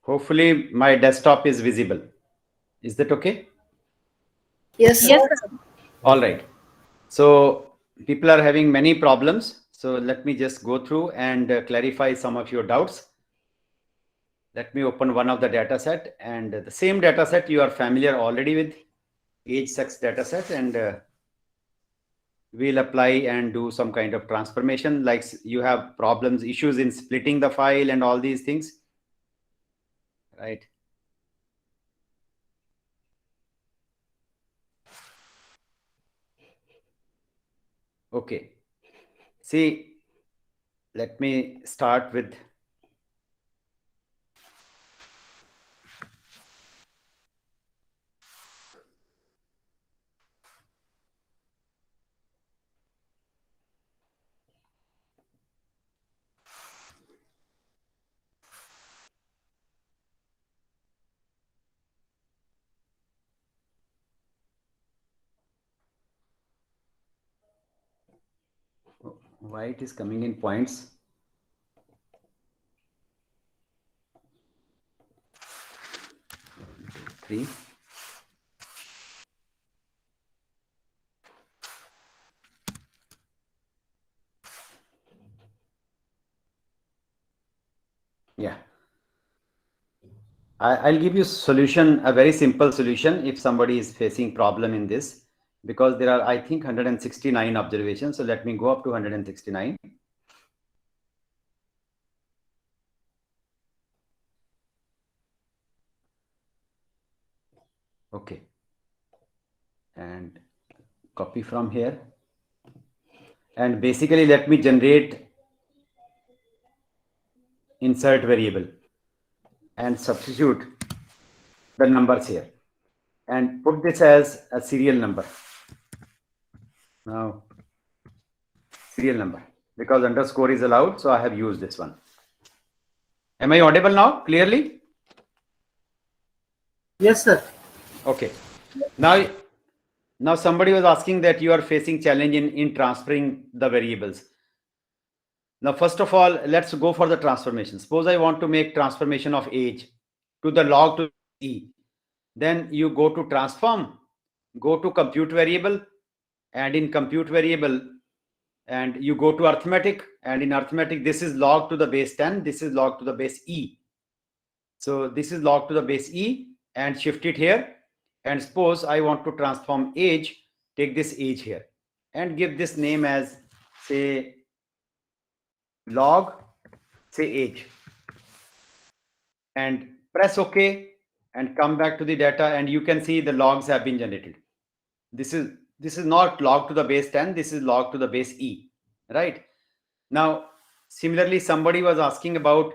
Hopefully my desktop is visible. Is that okay? Yes, Yes, sir. sir. All right. So people are having many problems. So let me just go through and clarify some of your doubts. Let me open one of the data set, and the same data set you are familiar already with, age sex data set, and we'll apply and do some kind of transformation, like you have problems, issues in splitting the file and all these things, right? Okay. See, let me start with why it is coming in points. Three. Yeah. I'll give you solution, a very simple solution if somebody is facing problem in this, because there are, I think, 169 observations. So let me go up to 169. Okay. And copy from here. And basically, let me generate insert variable and substitute the numbers here and put this as a serial number. Now, serial number, because underscore is allowed, so I have used this one. Am I audible now clearly? Yes, sir. Okay. Now somebody was asking that you are facing challenge in transferring the variables. Now, first of all, let's go for the transformation. Suppose I want to make transformation of age to the log to e. Then you go to transform, go to compute variable, and in compute variable, and you go to arithmetic, and in arithmetic, this is log to the base 10, this is log to the base e. So this is log to the base e, and shift it here. And suppose I want to transform age, take this age here and give this name as, say, log, say, age, and press OK and come back to the data, and you can see the logs have been generated. This is not log to the base 10, this is log to the base e, right? Now similarly, somebody was asking about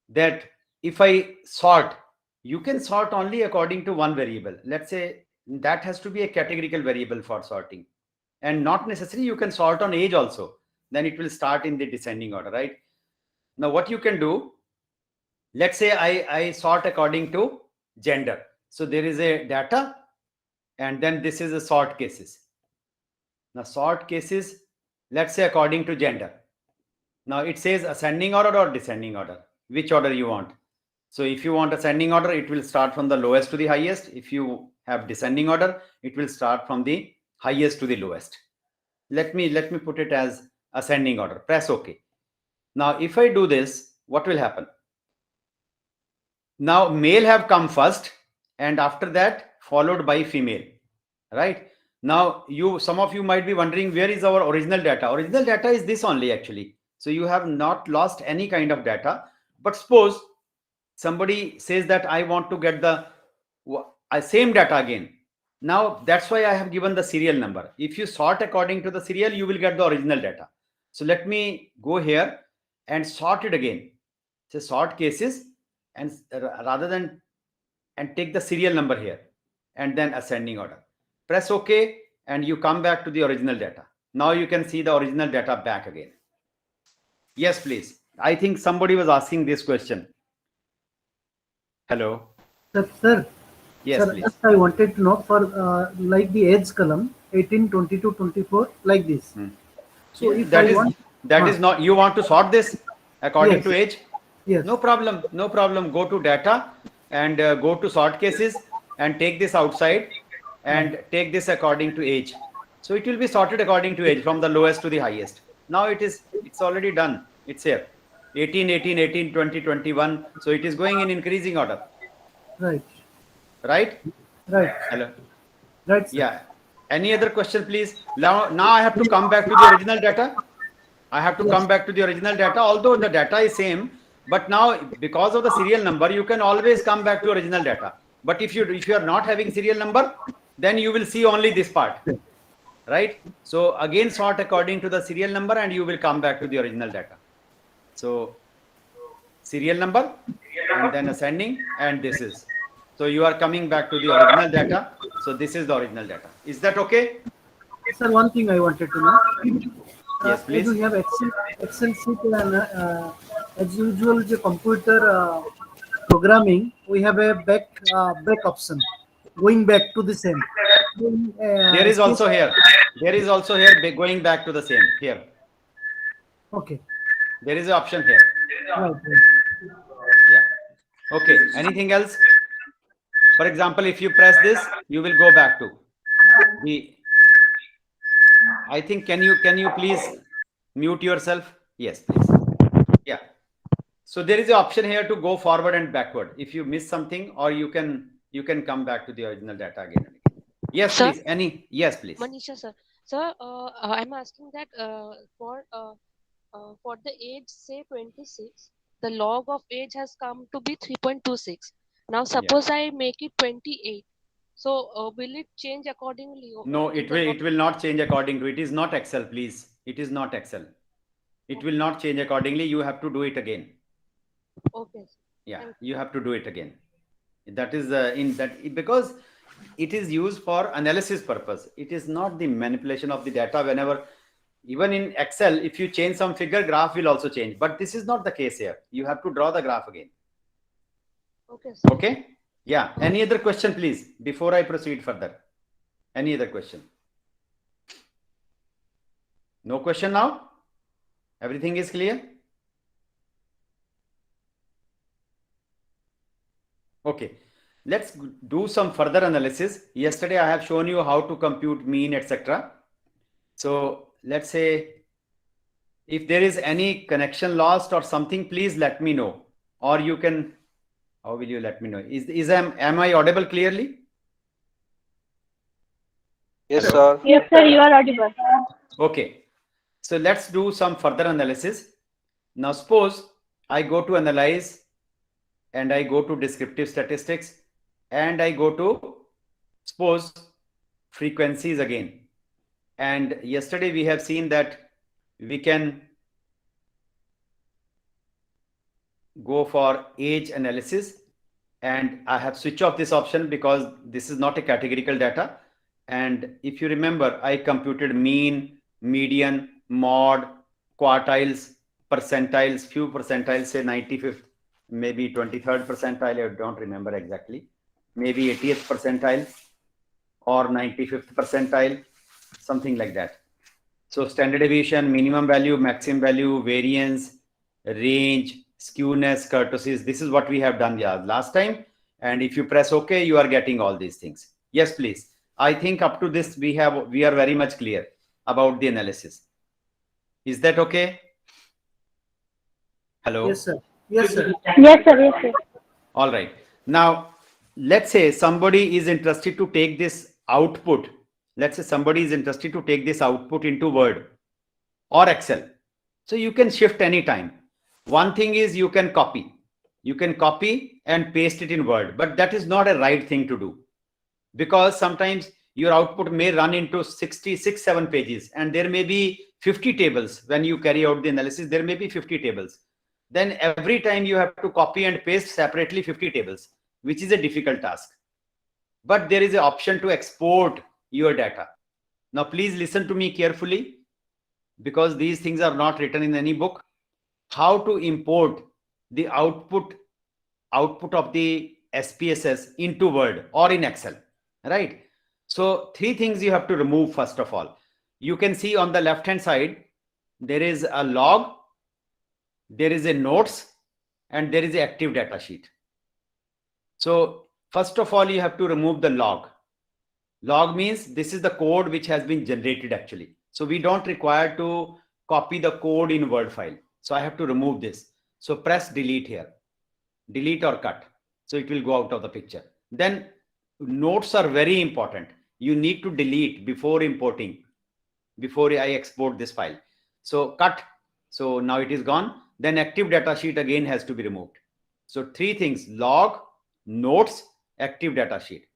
that if I sort, you can sort only according to one variable. Let's say that has to be a categorical variable for sorting, and not necessarily you can sort on age also. Then it will start in the descending order, right? Now what you can do, let's say I sort according to gender. So there is a data, and then this is a sort cases. Now sort cases, let's say according to gender. Now it says ascending order or descending order, which order you want. So if you want ascending order, it will start from the lowest to the highest. If you have descending order, it will start from the highest to the lowest. Let me put it as ascending order. Press OK. Now if I do this, what will happen? Now male have come first, and after that followed by female, right? Now some of you might be wondering, where is our original data? Original data is this only, actually. So you have not lost any kind of data. But suppose somebody says that I want to get the same data again. Now that's why I have given the serial number. If you sort according to the serial, you will get the original data. So let me go here and sort it again. So sort cases, and rather than, and take the serial number here, and then ascending order. Press OK, and you come back to the original data. Now you can see the original data back again. Yes, please. I think somebody was asking this question. Hello. Sir. Yes, Sir, please. just I wanted to know for like the age column 18, 22, 24, like this. So Yeah, if I want, that is not, you want to sort this according yes, to age. Yes. No problem. No problem. Go to data and go to sort cases and take this outside and take this according to age. So it will be sorted according to age from the lowest to the highest. Now it's already done. It's here. 18, 18, 18, 20, 21. So it is going in increasing order. Right. Right? Right. Hello. Right, sir. Yeah. Any other question, please? Now I have to come back to the original data. I have to come back to the original data, although the data is same, but now because of the serial number, you can always come back to original data. But if you are not having serial number, then you will see only this part, right? So again, sort according to the serial number, and you will come back to the original data. So serial number, and then ascending, and this is. So you are coming back to the original data. So this is the original data. Is that okay? Sir, one thing I wanted to know. Yes, I please. do have Excel sheet and as usual, the computer programming, we have a back option, going back to the same. There is also here. There is also here going back to the same here. Okay. There is an option here. Right, right. Yeah. Okay. Anything else? For example, if you press this, you will go back to the. I think can you please mute yourself? Yes, please. Yeah. So there is an option here to go forward and backward. If you miss something, or you can come back to the original data again and again. Yes, Sir? please. Yes, please. Manisha, sir. Sir, I'm asking that for the age, say 26, the log of age has come to be 3.26. Now, suppose I make it 28. So, will it change accordingly? No, it will not change according to. It is not Excel, please. It is not Excel. It will not change accordingly. You have to do it again. Okay. Yeah, you have to do it again. That is in that because it is used for analysis purpose. It is not the manipulation of the data. Whenever, even in Excel, if you change some figure, graph will also change. But this is not the case here. You have to draw the graph again. Okay, sir. Okay. Yeah. Any other question, please, before I proceed further? Any other question? No question now? Everything is clear? Okay. Let's do some further analysis. Yesterday, I have shown you how to compute mean, etc. So let's say if there is any connection lost or something, please let me know. Or you can, how will you let me know? Am I audible clearly? Yes, Hello? sir. Yes, sir, you are audible. Okay. So let's do some further analysis. Now suppose I go to analyze and I go to descriptive statistics and I go to suppose frequencies again. And yesterday we have seen that we can go for age analysis, and I have switched off this option because this is not a categorical data. And if you remember, I computed mean, median, mod, quartiles, percentiles, few percentiles, say 95th, maybe 23rd percentile, I don't remember exactly, maybe 80th percentile or 95th percentile, something like that. So standard deviation, minimum value, maximum value, variance, range, skewness, kurtosis. This is what we have done last time. And if you press OK, you are getting all these things. Yes, please. I think up to this, we are very much clear about the analysis. Is that okay? Hello? Yes, sir. Yes, sir. Yes, sir. Yes, sir. All right. Now, let's say somebody is interested to take this output. Let's say somebody is interested to take this output into Word or Excel. So you can shift anytime. One thing is you can copy. You can copy and paste it in Word, but that is not a right thing to do, because sometimes your output may run into 7 pages and there may be 50 tables. When you carry out the analysis, there may be 50 tables. Then every time you have to copy and paste separately 50 tables, which is a difficult task. But there is an option to export your data. Now, please listen to me carefully, because these things are not written in any book. How to import the output of the SPSS into Word or in Excel, right? So 3 things you have to remove. First of all, you can see on the left hand side, there is a log, there is a notes, and there is the active data sheet. So first of all, you have to remove the log. Log means this is the code which has been generated actually. So we don't require to copy the code in Word file. So I have to remove this. So press delete here, delete or cut. So it will go out of the picture. Then notes are very important. You need to delete before importing, before I export this file. So cut. So now it is gone. Then active data sheet again has to be removed. So three things: log, notes, active data sheet.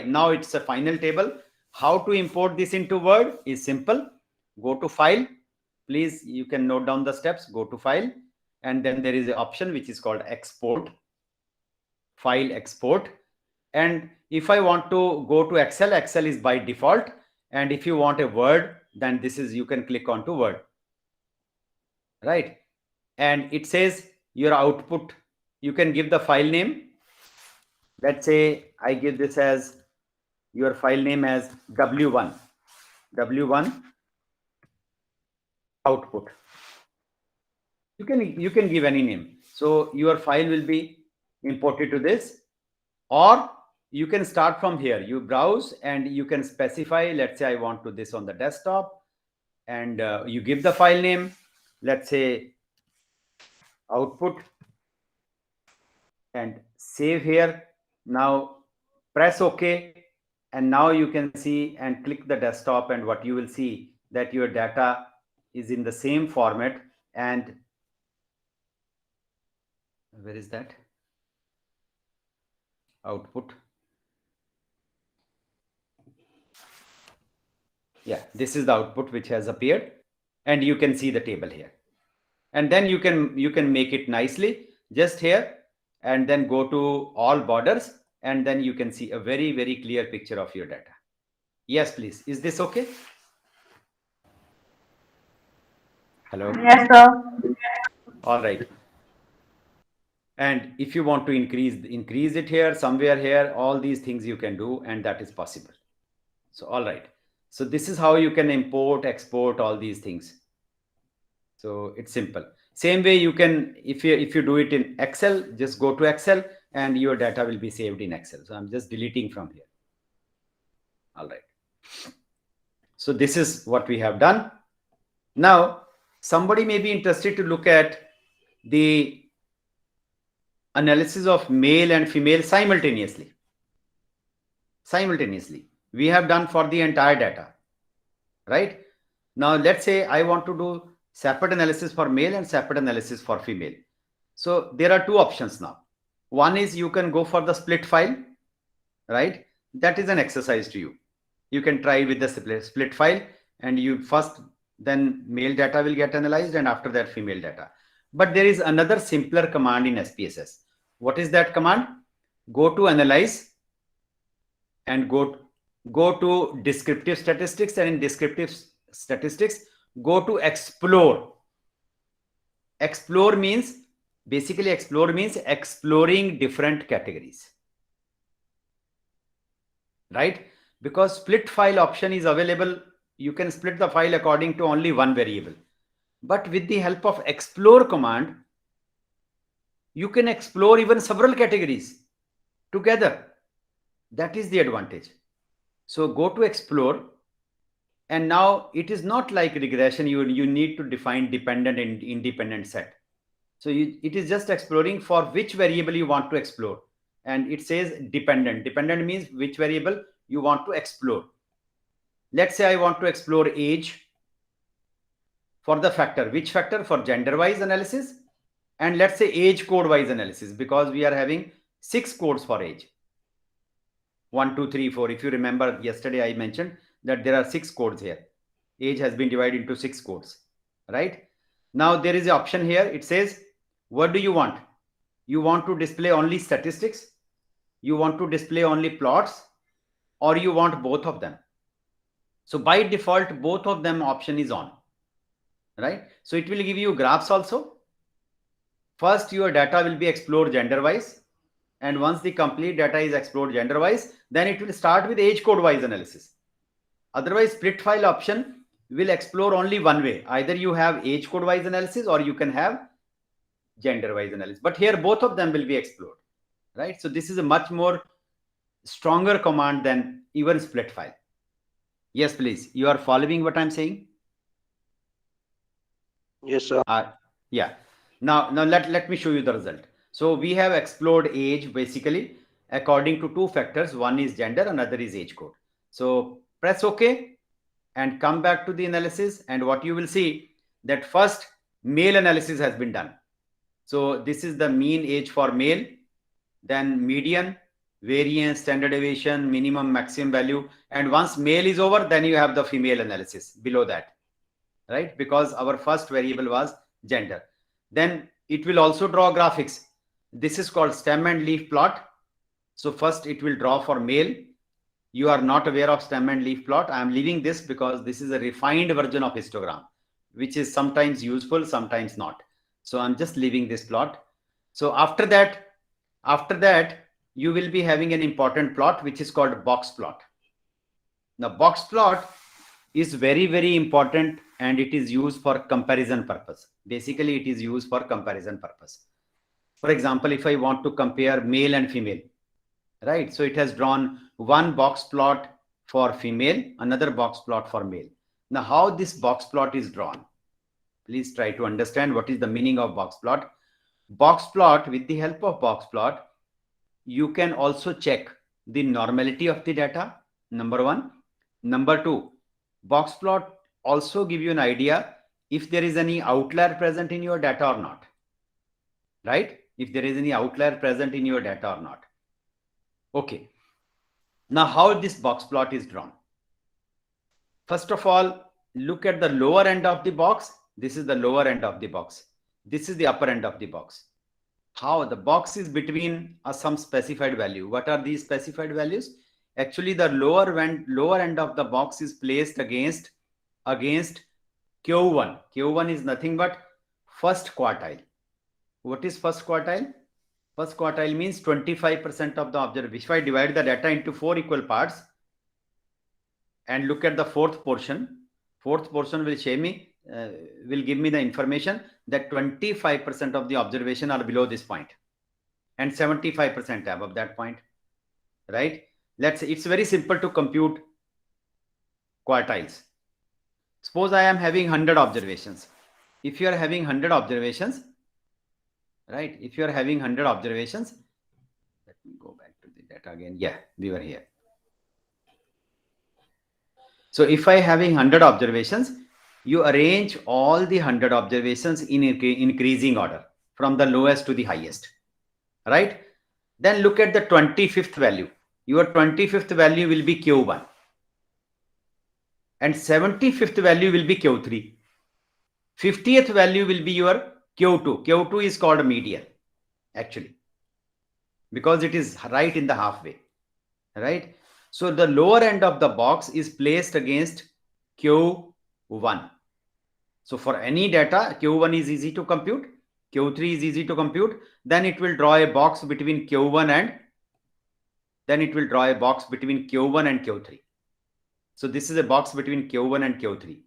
Now it's a final table. How to import this into Word is simple. Go to file. Please, you can note down the steps. Go to file. And then there is an option which is called export. File export. And if I want to go to Excel, Excel is by default. And if you want a Word, then this is, you can click on to Word. Right. And it says your output. You can give the file name. Let's say I give this as your file name as W1 output. You can give any name. So your file will be imported to this, or you can start from here. You browse and you can specify. Let's say I want to this on the desktop, and you give the file name. Let's say output, and save here. Now press OK, and now you can see and click the desktop, and what you will see that your data is in the same format. And where is that output? Yeah, this is the output which has appeared, and you can see the table here. And then you can make it nicely just here, and then go to all borders, and then you can see a very, very clear picture of your data. Yes, please. Is this okay? Hello. Yes, sir. All right. And if you want to increase it here, somewhere here, all these things you can do, and that is possible. So, all right. So this is how you can import, export all these things. So it's simple. Same way you can, if you do it in Excel, just go to Excel and your data will be saved in Excel. So I'm just deleting from here. All right. So this is what we have done. Now, somebody may be interested to look at the analysis of male and female simultaneously. We have done for the entire data, right? Now, let's say I want to do separate analysis for male and separate analysis for female. So there are two options now. One is you can go for the split file, right? That is an exercise to you. You can try with the split file, and you first, then male data will get analyzed, and after that female data. But there is another simpler command in SPSS. What is that command? Go to analyze and go to descriptive statistics, and in descriptive statistics, go to explore. Explore means exploring different categories, right? Because split file option is available. You can split the file according to only one variable. But with the help of explore command, you can explore even several categories together. That is the advantage. So go to explore, and now it is not like regression. You need to define dependent and independent set. So it is just exploring for which variable you want to explore. And it says dependent. Dependent means which variable you want to explore. Let's say I want to explore age for the factor. Which factor? For gender-wise analysis. And let's say age code-wise analysis, because we are having 6 codes for age. 1, 2, 3, 4. If you remember, yesterday I mentioned that there are 6 codes here. Age has been divided into 6 codes, right? Now there is an option here. It says, what do you want? You want to display only statistics? You want to display only plots? Or you want both of them? So by default, both of them option is on, right? So it will give you graphs also. First, your data will be explored gender-wise. And once the complete data is explored gender-wise, then it will start with age code-wise analysis. Otherwise, split file option will explore only one way. Either you have age code-wise analysis, or you can have gender-wise analysis. But here, both of them will be explored, right? So this is a much more stronger command than even split file. Yes, please. You are following what I'm saying? Yes, sir. Yeah. Now let me show you the result. So we have explored age basically according to two factors. One is gender, another is age code. So press OK and come back to the analysis. And what you will see that first male analysis has been done. So this is the mean age for male, then median, variance, standard deviation, minimum, maximum value. And once male is over, then you have the female analysis below that, right? Because our first variable was gender. Then it will also draw graphics. This is called stem and leaf plot. So first it will draw for male. You are not aware of stem and leaf plot. I am leaving this because this is a refined version of histogram, which is sometimes useful, sometimes not. So I'm just leaving this plot. So after that, you will be having an important plot, which is called box plot. Now box plot is very, very important, and it is used for comparison purpose. Basically, it is used for comparison purpose. For example, if I want to compare male and female, right? So it has drawn one box plot for female, another box plot for male. Now, how this box plot is drawn? Please try to understand what is the meaning of box plot. Box plot, with the help of box plot, you can also check the normality of the data, number one. Number two, box plot also give you an idea if there is any outlier present in your data or not, right? If there is any outlier present in your data or not. Okay. Now, how this box plot is drawn? First of all, look at the lower end of the box. This is the lower end of the box. This is the upper end of the box. How the box is between some specified value. What are these specified values? Actually, the lower end of the box is placed against Q1. Q1 is nothing but first quartile. What is first quartile? First quartile means 25% of the observation. If I divide the data into 4 equal parts and look at the fourth portion will show me, will give me the information that 25% of the observation are below this point and 75% above that point, right? Let's say it's very simple to compute quartiles. Suppose I am having 100 observations. If you are having 100 observations, right? If you are having 100 observations, let me go back to the data again. Yeah, we were here. So if I having 100 observations, you arrange all the 100 observations in increasing order from the lowest to the highest, right? Then look at the 25th value. Your 25th value will be Q1 and 75th value will be Q3. 50th value will be your Q2. Q2 is called median actually because it is right in the halfway, right? So the lower end of the box is placed against Q1. So for any data, Q1 is easy to compute, Q3 is easy to compute. Then it will draw a box between Q1 and Q3. So this is a box between Q1 and Q3.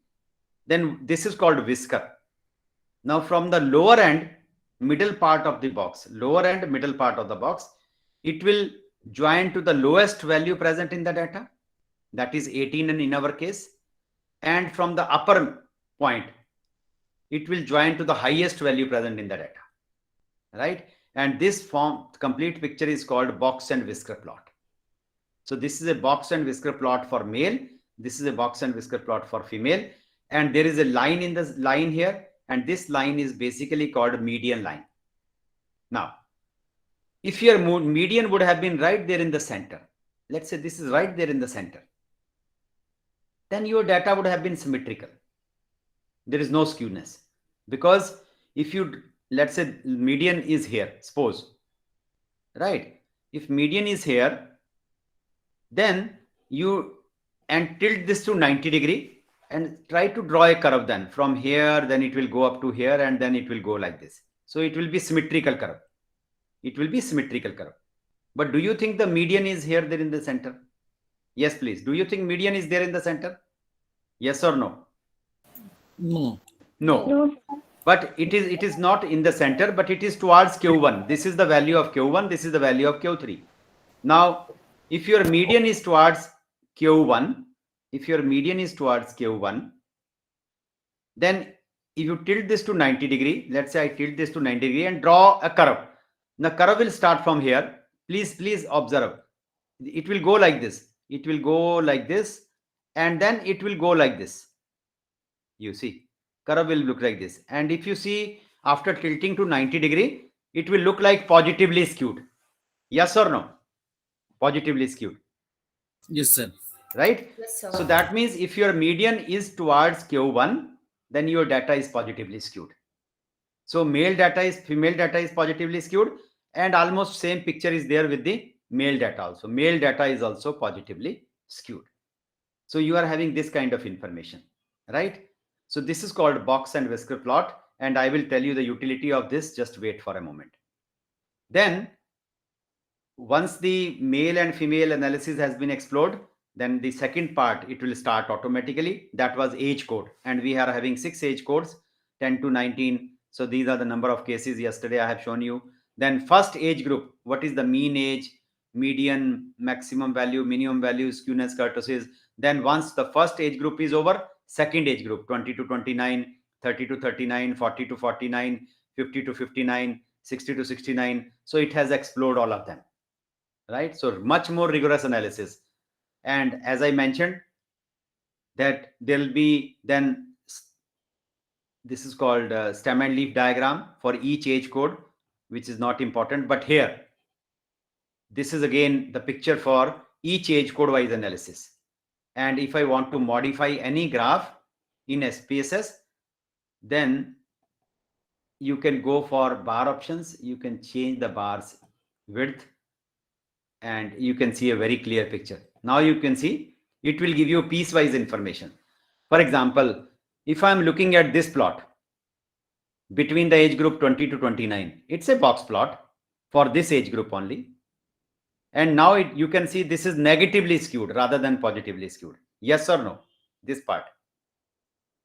Then this is called whisker. Now from the lower end, middle part of the box, it will join to the lowest value present in the data. That is 18 in our case. And from the upper point, it will join to the highest value present in the data, right? And this complete picture is called box and whisker plot. So this is a box and whisker plot for male. This is a box and whisker plot for female. And there is a line in this line here. And this line is basically called median line. Now, if your median would have been right there in the center, let's say this is right there in the center, then your data would have been symmetrical. There is no skewness. Because if you, let's say median is here, suppose, right? If median is here, then you tilt this to 90 degree and try to draw a curve then from here, then it will go up to here and then it will go like this. So it will be symmetrical curve. But do you think the median is here there in the center? Yes, please. Do you think median is there in the center? Yes or no? No. No. No, sir. but it is not in the center, but it is towards Q1. This is the value of Q1. This is the value of Q3. Now, if your median is towards Q1, then if you tilt this to 90 degree, let's say I tilt this to 90 degree and draw a curve. The curve will start from here. Please observe. It will go like this. It will go like this, and then it will go like this. You see, curve will look like this. And if you see, after tilting to 90 degree, it will look like positively skewed. Yes or no? Positively skewed. Yes, sir. Right? Yes, sir. So that means if your median is towards Q1, then your data is positively skewed. So female data is positively skewed, and almost same picture is there with the male data also. Male data is also positively skewed. So you are having this kind of information, right? So this is called box and whisker plot, and I will tell you the utility of this. Just wait for a moment. Then once the male and female analysis has been explored, then the second part, it will start automatically. That was age code, and we are having 6 age codes, 10 to 19. So these are the number of cases. Yesterday I have shown you. Then first age group, what is the mean age, median, maximum value, minimum value, skewness, kurtosis. Then once the first age group is over, second age group, 20 to 29, 30 to 39, 40 to 49, 50 to 59, 60 to 69. So it has explored all of them, right? So much more rigorous analysis. And as I mentioned, that there will be then, this is called stem and leaf diagram for each age code, which is not important. But here, this is again the picture for each age code wise analysis. And if I want to modify any graph in SPSS, then you can go for bar options. You can change the bars width, and you can see a very clear picture. Now you can see it will give you piecewise information. For example, if I'm looking at this plot between the age group 20 to 29, it's a box plot for this age group only. And now you can see this is negatively skewed rather than positively skewed. Yes or no? This part.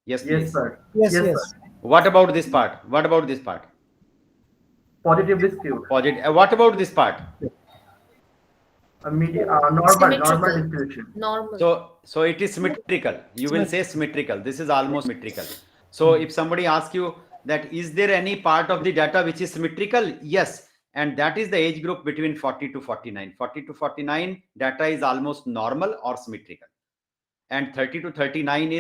Yes, please. Yes, sir. Yes, Yes, yes. sir. What about this part? What about this part? Positively skewed. What about this part? Normal Symmetrical. distribution. Normal. So it is symmetrical. You will say symmetrical. This is almost symmetrical. So if somebody asks you that is there any part of the data which is symmetrical? Yes. And that is the age group between 40 to 49. 40 to 49 data is almost normal or symmetrical. And 30 to 39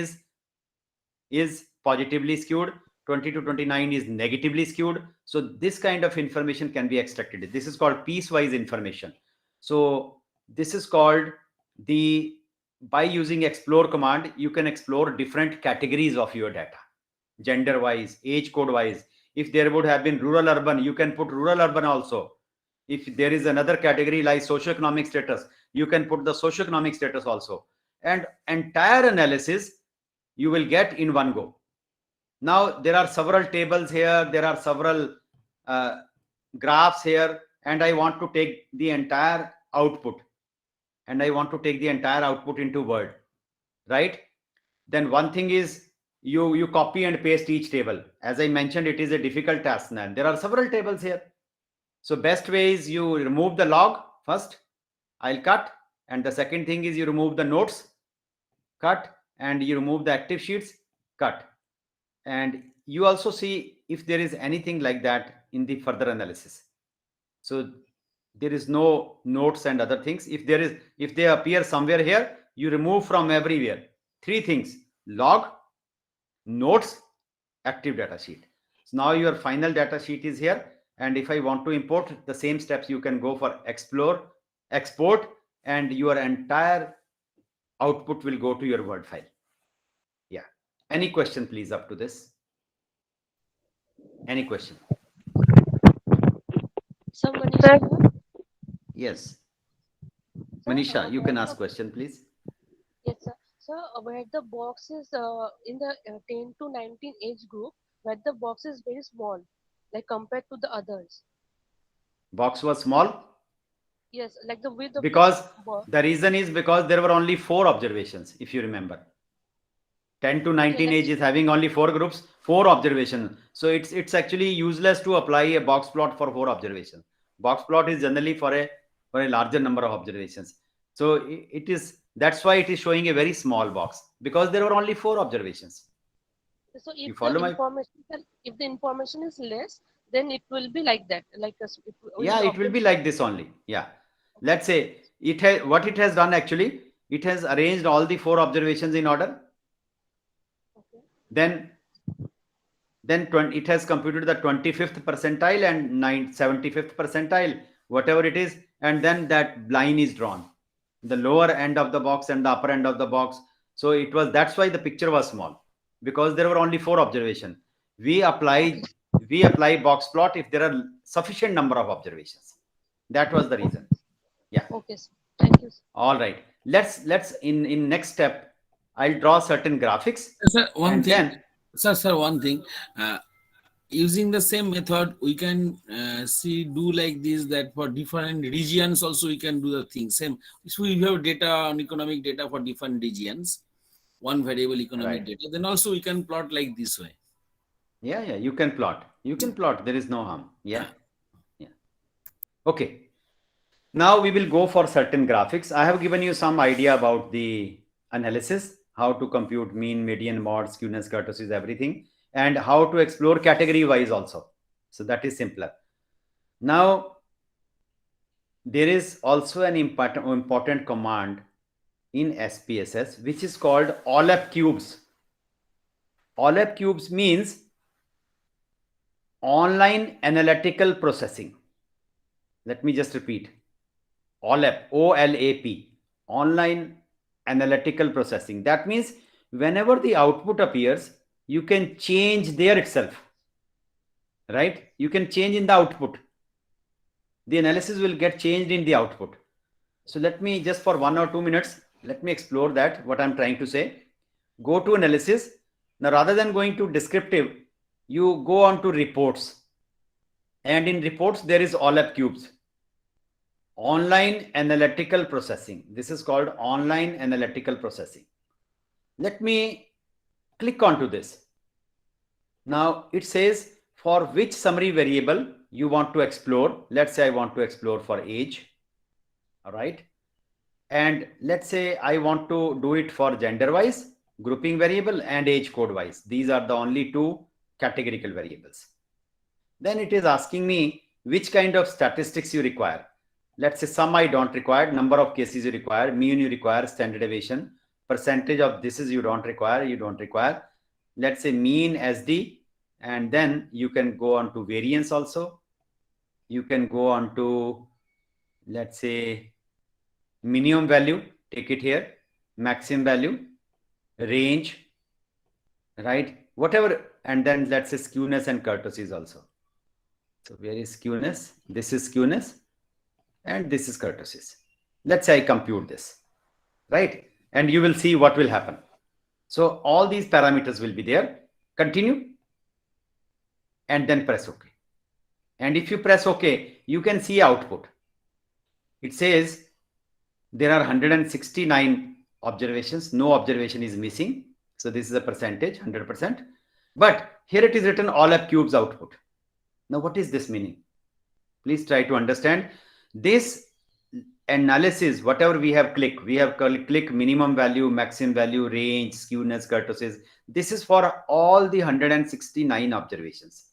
is positively skewed. 20 to 29 is negatively skewed. So this kind of information can be extracted. This is called piecewise information. So this is called by using explore command, you can explore different categories of your data, gender wise, age code wise. If there would have been rural urban, you can put rural urban also. If there is another category like socioeconomic status, you can put the socioeconomic status also. And entire analysis you will get in one go. Now there are several tables here, there are several graphs here, and I want to take the entire output, into Word, right? Then one thing is you copy and paste each table. As I mentioned, it is a difficult task, and there are several tables here. So best way is you remove the log first, I'll cut, and the second thing is you remove the notes, cut, and you remove the active sheets, cut. And you also see if there is anything like that in the further analysis. So there is no notes and other things. If they appear somewhere here, you remove from everywhere. 3 things: log, notes, active data sheet. So now your final data sheet is here. And if I want to import the same steps, you can go for explore, export, and your entire output will go to your Word file. Yeah. Any question, please, up to this? Any question? So Manisha, here? Yes. Sir, Manisha, you can where ask question, please. Yes, sir. So where the box is in the 10 to 19 age group, where the box is very small, like compared to the others. Box was small Yes, like the width of because the box. the reason is because there were only 4 observations, if you remember. 10 to 19 let's- age is having only 4 groups, 4 observations. So it's actually useless to apply a box plot for 4 observations. Box plot is generally for a larger number of observations. So it is, that's why it is showing a very small box, because there were only 4 observations. So You if follow the my- information is less, then it will be like that. Like Yeah, it will be like this only. Yeah. Let's say it has, what it has done actually, it has arranged all the 4 observations in order. Okay. Then it has computed the 25th percentile and 75th percentile, whatever it is, and then that line is drawn, the lower end of the box and the upper end of the box. So it was, that's why the picture was small, because there were only 4 observations. We apply box plot if there are sufficient number of observations. That was the reason. Yeah. Okay, sir. Thank you, sir. All right. Let's in next step, I'll draw certain graphics. Sir, one And thing. then- Sir, one thing. Using the same method, we can do like this, that for different regions also we can do the thing. Same. If we have data on economic data for different regions, one variable economic Right. data, then also we can plot like this way. Yeah, you can plot. You can plot. There is no harm. Yeah. Okay. Now we will go for certain graphics. I have given you some idea about the analysis, how to compute mean, median, mode, skewness, kurtosis, everything, and how to explore category wise also. So that is simpler. Now, there is also an important command in SPSS, which is called OLAP cubes. OLAP cubes means online analytical processing. Let me just repeat. OLAP, OLAP, online analytical processing. That means whenever the output appears, you can change there itself, right? You can change in the output. The analysis will get changed in the output. So let me just for 1 or 2 minutes, let me explore that, what I'm trying to say. Go to analysis. Now, rather than going to descriptive, you go on to reports. And in reports, there is OLAP cubes. Online analytical processing. This is called online analytical processing. Let me click onto this. Now it says for which summary variable you want to explore. Let's say I want to explore for age. All right. And let's say I want to do it for gender wise, grouping variable, and age code wise. These are the only 2 categorical variables. Then it is asking me which kind of statistics you require. Let's say sum I don't require, number of cases you require, mean you require, standard deviation, percentage of this is you don't require. Let's say mean SD, and then you can go on to variance also. You can go on to, let's say, minimum value, take it here, maximum value, range, right? Whatever, and then let's say skewness and kurtosis also. So where is skewness? This is skewness. And this is kurtosis. Let's say I compute this, right? And you will see what will happen. So all these parameters will be there. Continue. And then press OK. And if you press OK, you can see output. It says there are 169 observations. No observation is missing. So this is a percentage, 100%. But here it is written OLAP cubes output. Now what is this meaning? Please try to understand. This analysis, whatever we have clicked minimum value, maximum value, range, skewness, kurtosis. This is for all the 169 observations.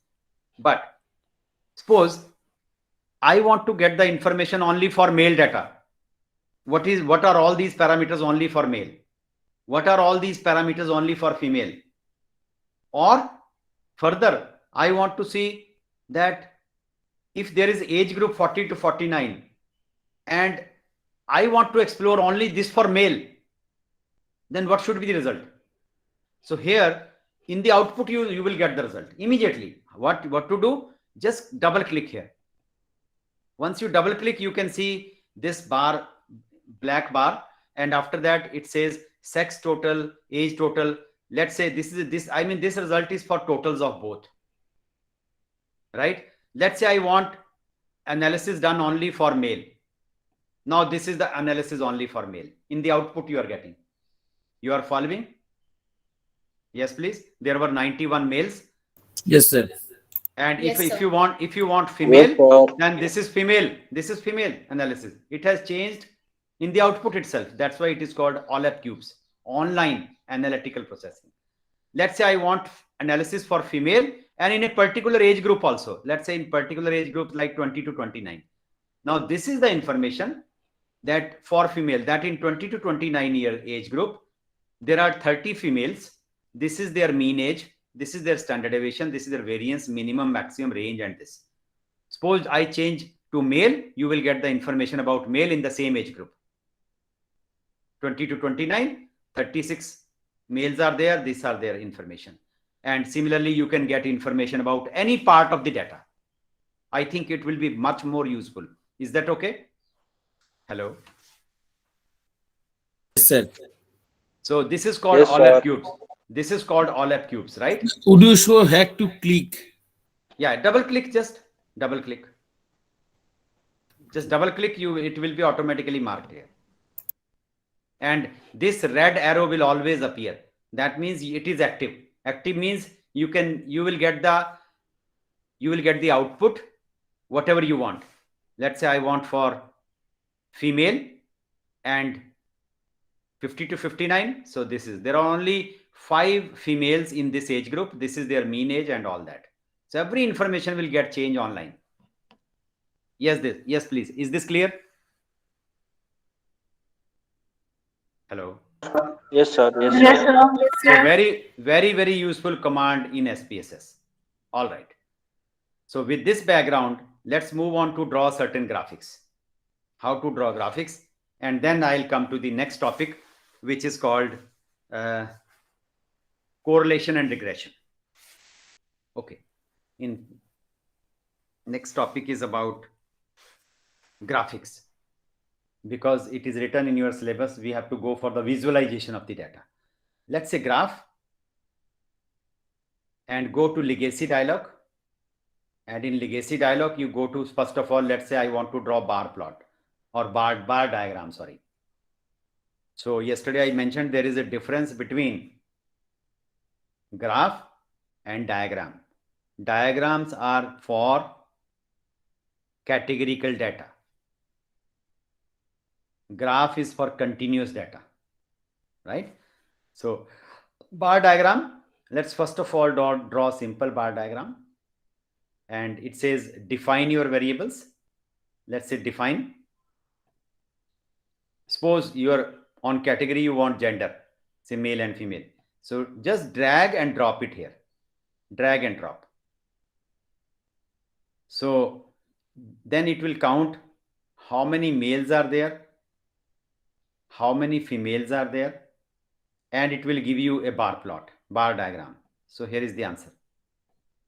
But suppose I want to get the information only for male data. What are all these parameters only for male? What are all these parameters only for female? Or further, I want to see that if there is age group 40 to 49 and I want to explore only this for male, then what should be the result? So here in the output, you will get the result immediately. What to do? Just double click here. Once you double click, you can see this bar, black bar, and after that it says sex total, age total. Let's say this result is for totals of both, right? Let's say I want analysis done only for male. Now this is the analysis only for male. In the output you are getting. You are following? Yes, please. There were 91 males. Yes, sir. And Yes, if sir. you want female, Yes, sir. then this is female analysis. It has changed in the output itself. That's why it is called OLAP cubes, online analytical processing. Let's say I want analysis for female and in a particular age group also. Let's say in particular age group like 20 to 29. Now this is the information that for female, that in 20 to 29 year age group, there are 30 females. This is their mean age. This is their standard deviation. This is their variance, minimum, maximum, range, and this. Suppose I change to male, you will get the information about male in the same age group. 20 to 29, 36 males are there. These are their information. And similarly, you can get information about any part of the data. I think it will be much more useful. Is that okay? Hello. Yes, sir. So this is called Yes, OLAP sir. cubes. This is called OLAP cubes, right? Would you show how to click? Yeah, double click, just double click. Just double click, it will be automatically marked here. And this red arrow will always appear. That means it is active. Active means you will get the output, whatever you want. Let's say I want for female and 50 to 59. So there are only 5 females in this age group. This is their mean age and all that. So every information will get changed online. Yes, please. Is this clear? Hello. Yes, sir. Yes, Yes, sir. sir. So very, very, very useful command in SPSS. All right. So with this background, let's move on to draw certain graphics. How to draw graphics. And then I'll come to the next topic, which is called correlation and regression. Okay. Next topic is about graphics. Because it is written in your syllabus, we have to go for the visualization of the data. Let's say graph and go to legacy dialog. And in legacy dialog, you go to, first of all, let's say I want to draw bar plot or bar diagram, sorry. So yesterday I mentioned there is a difference between graph and diagram. Diagrams are for categorical data. Graph is for continuous data, right? So bar diagram, let's first of all draw a simple bar diagram. And it says define your variables. Let's say define. Suppose you're on category, you want gender, say male and female. So just drag and drop it here. Drag and drop. So then it will count how many males are there, how many females are there, and it will give you a bar plot, bar diagram. So here is the answer.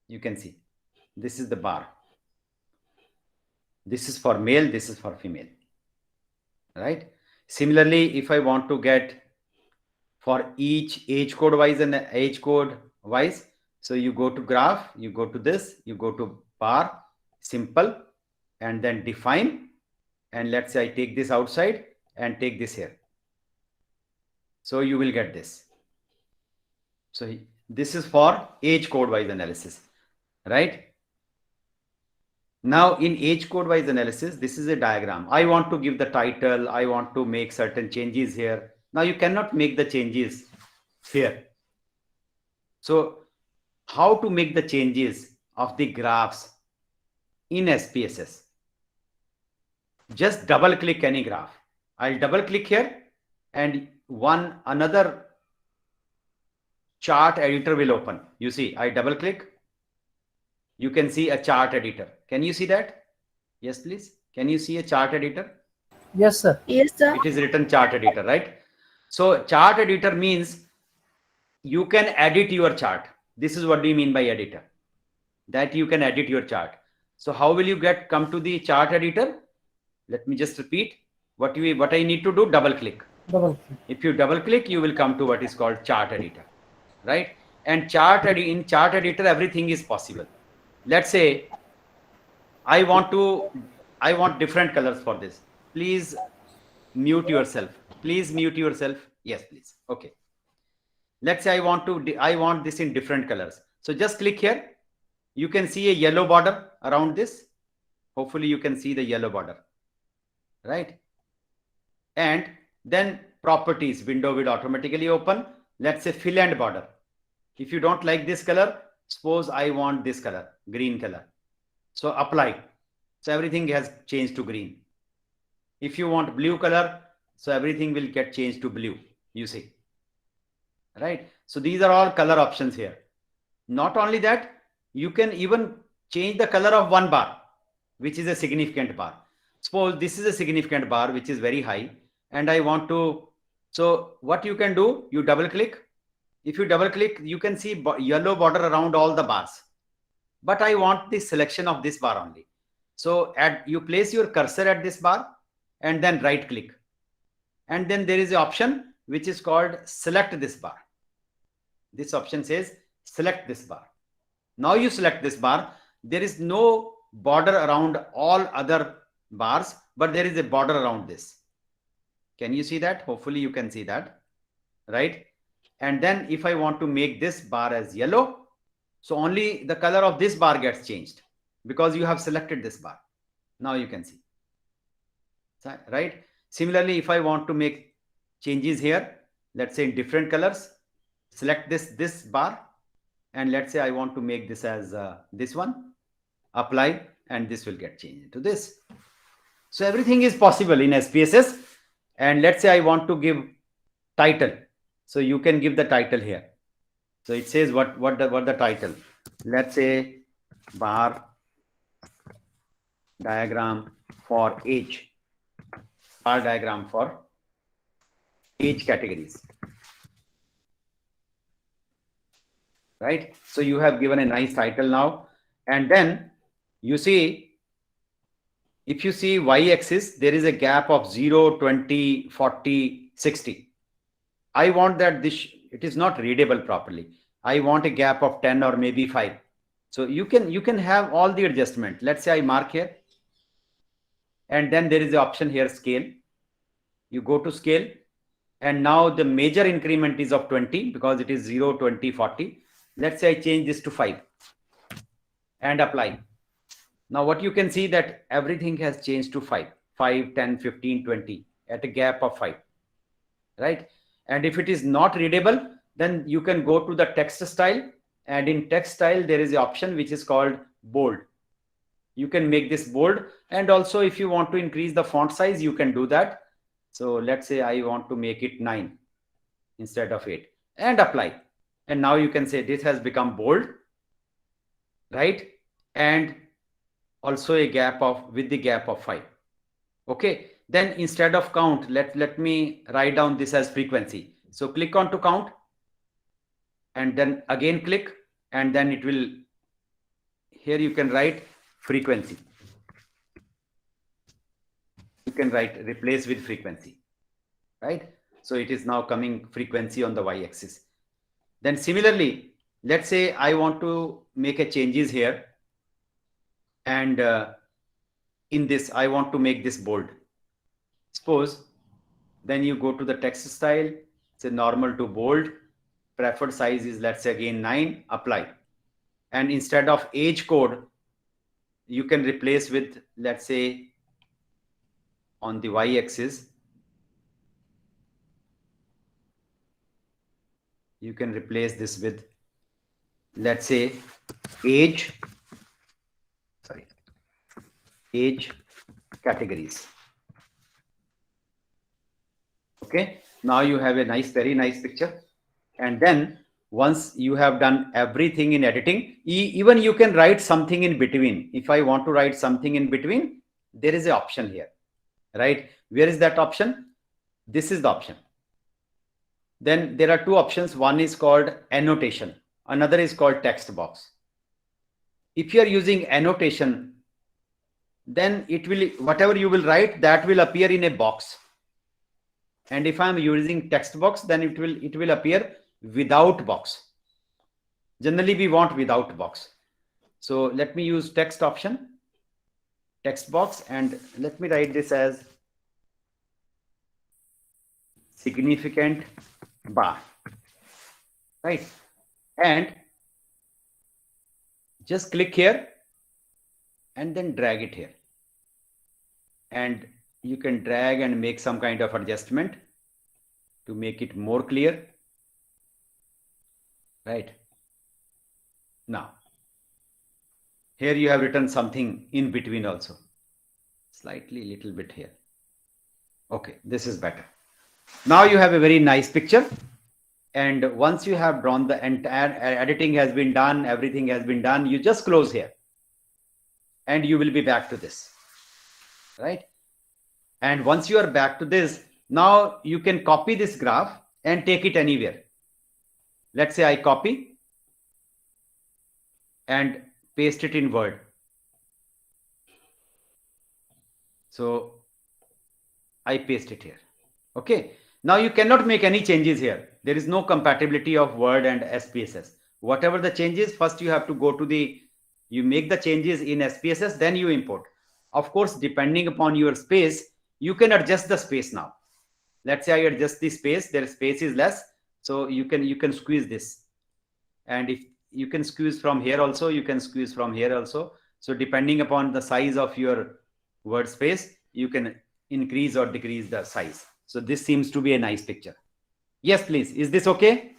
You can see this is the bar. This is for male, this is for female, right? Similarly, if I want to get for each age code wise and age code wise, so you go to graph, you go to this, you go to bar, simple, and then define. And let's say I take this outside and take this here. So you will get this. So this is for age code wise analysis, right? Now in age code wise analysis, this is a diagram. I want to give the title. I want to make certain changes here. Now you cannot make the changes here. So how to make the changes of the graphs in SPSS? Just double click any graph. I'll double click here and another chart editor will open. You see, I double click. You can see a chart editor. Can you see that? Yes, please. Can you see a chart editor? Yes, sir. Yes, sir. It is written chart editor, right? So chart editor means you can edit your chart. This is what do you mean by editor? That you can edit your chart. So how will you come to the chart editor? Let me just repeat. What I need to do, double click. Double click. If you double click, you will come to what is called chart editor, right? And in chart editor, everything is possible. Let's say I want different colors for this. Please mute yourself. Please mute yourself. Yes, please. Okay. let's say I want this in different colors. So just click here. You can see a yellow border around this. Hopefully you can see the yellow border, right? And then properties window will automatically open. Let's say fill and border. If you don't like this color, suppose I want this color, green color. So apply. So everything has changed to green. If you want blue color, so everything will get changed to blue, you see, right? So these are all color options here. Not only that, you can even change the color of one bar, which is a significant bar. Suppose this is a significant bar, which is very high, and I want to, so what you can do, you double click. If you double click, you can see yellow border around all the bars. But I want the selection of this bar only. So you place your cursor at this bar and then right click. And then there is an option which is called select this bar. This option says select this bar. Now you select this bar. There is no border around all other bars, but there is a border around this. Can you see that? Hopefully you can see that, right? And then if I want to make this bar as yellow, so only the color of this bar gets changed because you have selected this bar. Now you can see, right? Similarly, if I want to make changes here, let's say in different colors, select this bar, and let's say I want to make this as this one, apply, and this will get changed into this. So everything is possible in SPSS. And let's say I want to give title. So you can give the title here. So it says what the title. Let's say bar diagram for age. Bar diagram for age categories. Right? So you have given a nice title now. And then you see, if you see y-axis, there is a gap of 0, 20, 40, 60. I want that it is not readable properly. I want a gap of 10 or maybe 5. So you can have all the adjustment. Let's say I mark here. And then there is the option here, scale. You go to scale. And now the major increment is of 20 because it is 0, 20, 40. Let's say I change this to 5 and apply. Now what you can see that everything has changed to 5, 10, 15, 20 at a gap of 5, right? And if it is not readable, then you can go to the text style, and in text style, there is an option which is called bold. You can make this bold, and also if you want to increase the font size, you can do that. So let's say I want to make it 9 instead of 8 and apply. And now you can say this has become bold, right? And also a gap with the gap of 5. Okay. Then instead of count, let me write down this as frequency. So click on to count and then again click, and then it will, here you can write frequency. You can write replace with frequency, right? So it is now coming frequency on the y-axis. Then similarly, let's say I want to make a changes here, and in this I want to make this bold. Suppose then you go to the text style, say normal to bold, preferred size is, let's say again 9, apply. And instead of age code, you can replace with, let's say on the y-axis, you can replace this with, let's say age categories. Okay, now you have a very nice picture. And then once you have done everything in editing, even you can write something in between. If I want to write something in between, there is an option here, right? Where is that option? This is the option. Then there are two options. One is called annotation. Another is called text box. If you are using annotation, then it will, whatever you will write, that will appear in a box. And if I'm using text box, then it will appear without box. Generally, we want without box. So let me use text option, text box, and let me write this as significant bar. right? And just click here and then drag it here. And you can drag and make some kind of adjustment to make it more clear, right? Now, here you have written something in between also, slightly little bit here. Okay, this is better. Now you have a very nice picture. And once you have drawn, the entire editing has been done, everything has been done, you just close here and you will be back to this, right? And once you are back to this, now you can copy this graph and take it anywhere. Let's say I copy and paste it in Word. So I paste it here. Okay. Now you cannot make any changes here. There is no compatibility of Word and SPSS. Whatever the changes, first you have to go to you make the changes in SPSS, then you import. Of course, depending upon your space, you can adjust the space now. Let's say I adjust the space, their space is less. So you can squeeze this. And if you can squeeze from here also, you can squeeze from here also. So depending upon the size of your word space, you can increase or decrease the size. So this seems to be a nice picture. Yes, please. Is this okay?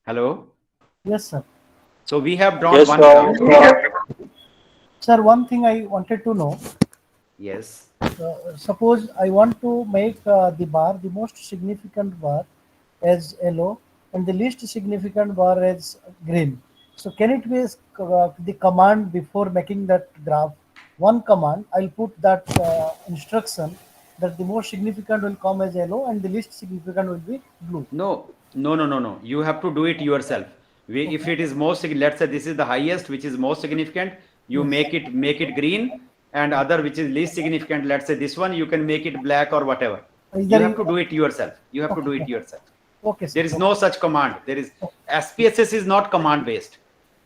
Hello? Yes, sir. So we have drawn one graph. Sir, one thing I wanted to know. Yes. Suppose I want to make the bar, the most significant bar as yellow and the least significant bar as green. So can it be the command before making that graph? One command, I'll put that instruction that the most significant will come as yellow and the least significant will be blue. No. You have to do it yourself. If it is most, let's say this is the highest, which is most significant, you make it green, and other which is least significant, let's say this one, you can make it black or whatever. You have to do it yourself. You have to do it yourself. Okay, sir. There is no such command. There is SPSS is not command based.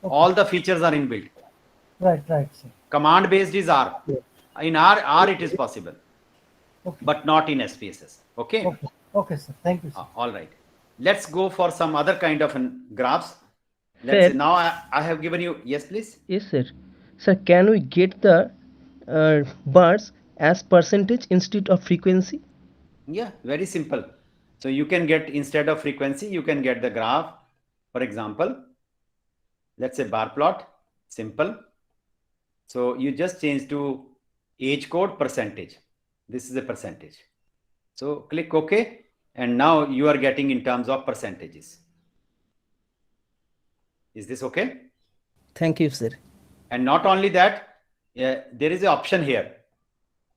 All the features are inbuilt. Right, sir. Command based is R. In R it is possible, Okay. but not in SPSS. Okay. Okay, sir. Thank you, sir. All right. Let's go for some other kind of graphs. Let's Sir. say now I have given you. Yes, please. Yes, sir. Sir, can we get the bars as percentage instead of frequency? Yeah, very simple. So you can get, instead of frequency, you can get the graph. For example, let's say bar plot, simple. So you just change to age code percentage. This is a percentage. So click OK. And now you are getting in terms of percentages. Is this okay? Thank you, sir. And not only that, there is an option here.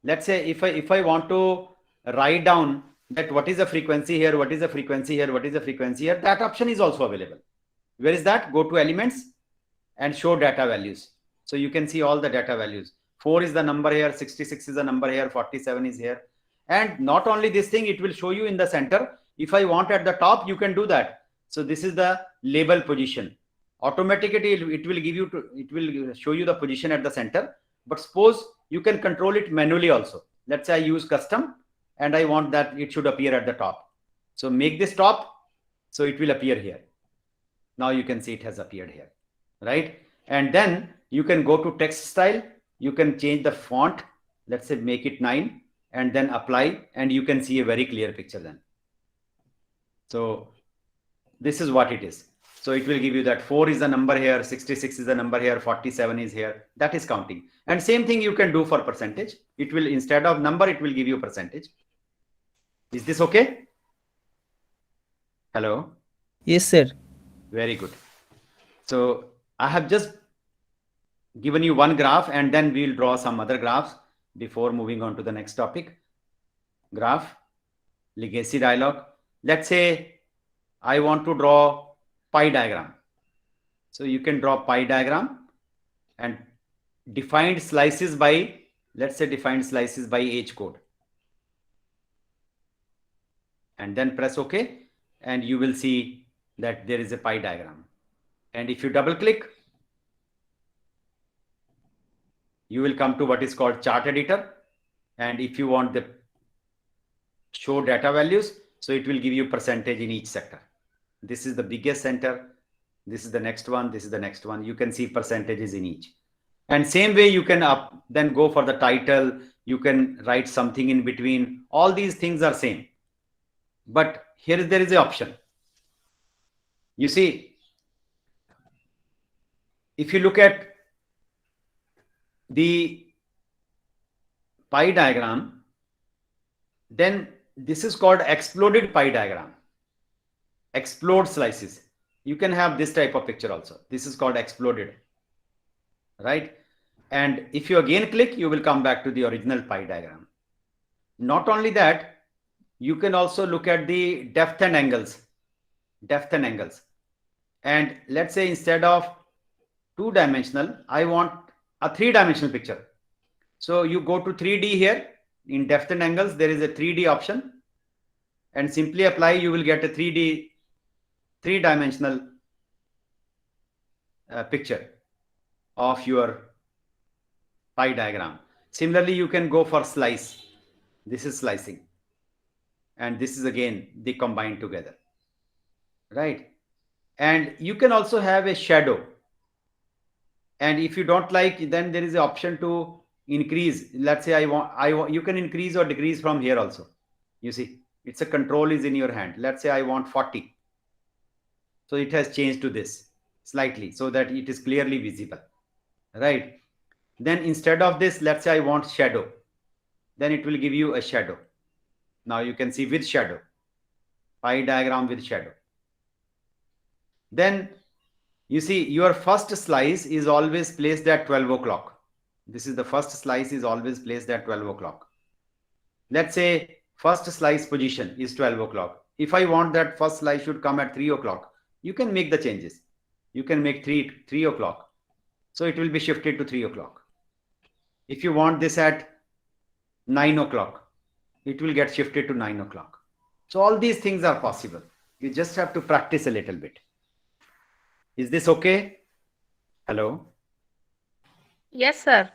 Let's say if I want to write down that what is the frequency here, what is the frequency here, what is the frequency here, that option is also available. Where is that? Go to elements and show data values. So you can see all the data values. 4 is the number here, 66 is the number here, 47 is here. And not only this thing, it will show you in the center. If I want at the top, you can do that. So this is the label position. Automatically, it will show you the position at the center. But suppose you can control it manually also. Let's say I use custom and I want that it should appear at the top. So make this top. So it will appear here. Now you can see it has appeared here, right? And then you can go to text style. You can change the font. Let's say make it 9 and then apply, and you can see a very clear picture then. So this is what it is. So it will give you that 4 is the number here, 66 is the number here, 47 is here. That is counting. And same thing you can do for percentage. It will, instead of number, it will give you percentage. Is this okay? Hello? Yes, sir. Very good. So I have just given you one graph, and then we'll draw some other graphs before moving on to the next topic. Graph, legacy dialog. Let's say I want to draw pie diagram. So you can draw pie diagram and defined slices by, let's say defined slices by age code. And then press OK, and you will see that there is a pie diagram. And if you double click, you will come to what is called chart editor. And if you want the show data values, so it will give you percentage in each sector. This is the biggest center. This is the next one. This is the next one. You can see percentages in each. And same way you can then go for the title. You can write something in between. All these things are same. But here there is an option. You see, if you look at the pie diagram, then this is called exploded pie diagram. Explode slices. You can have this type of picture also. This is called exploded, right? And if you again click, you will come back to the original pie diagram. Not only that, you can also look at the depth and angles. And let's say instead of 2-dimensional, I want a 3-dimensional picture. So you go to 3D here. In depth and angles, there is a 3D option. And simply apply, you will get a 3-dimensional picture of your pie diagram. Similarly, you can go for slice. This is slicing. And this is again, they combine together, right? And you can also have a shadow. And if you don't like, then there is an option to increase. Let's say you can increase or decrease from here also. You see, it's a control is in your hand. Let's say I want 40. So it has changed to this slightly so that it is clearly visible, right? Then instead of this, let's say I want shadow. Then it will give you a shadow. Now you can see with shadow, pie diagram with shadow. Then you see your first slice is always placed at 12 o'clock. This is the first slice is always placed at 12 o'clock. Let's say first slice position is 12 o'clock. If I want that first slice should come at 3 o'clock, you can make the changes. You can make 3 o'clock. So it will be shifted to 3 o'clock. If you want this at 9 o'clock, it will get shifted to 9 o'clock. So all these things are possible. You just have to practice a little bit. Is this okay? Hello? Yes, sir.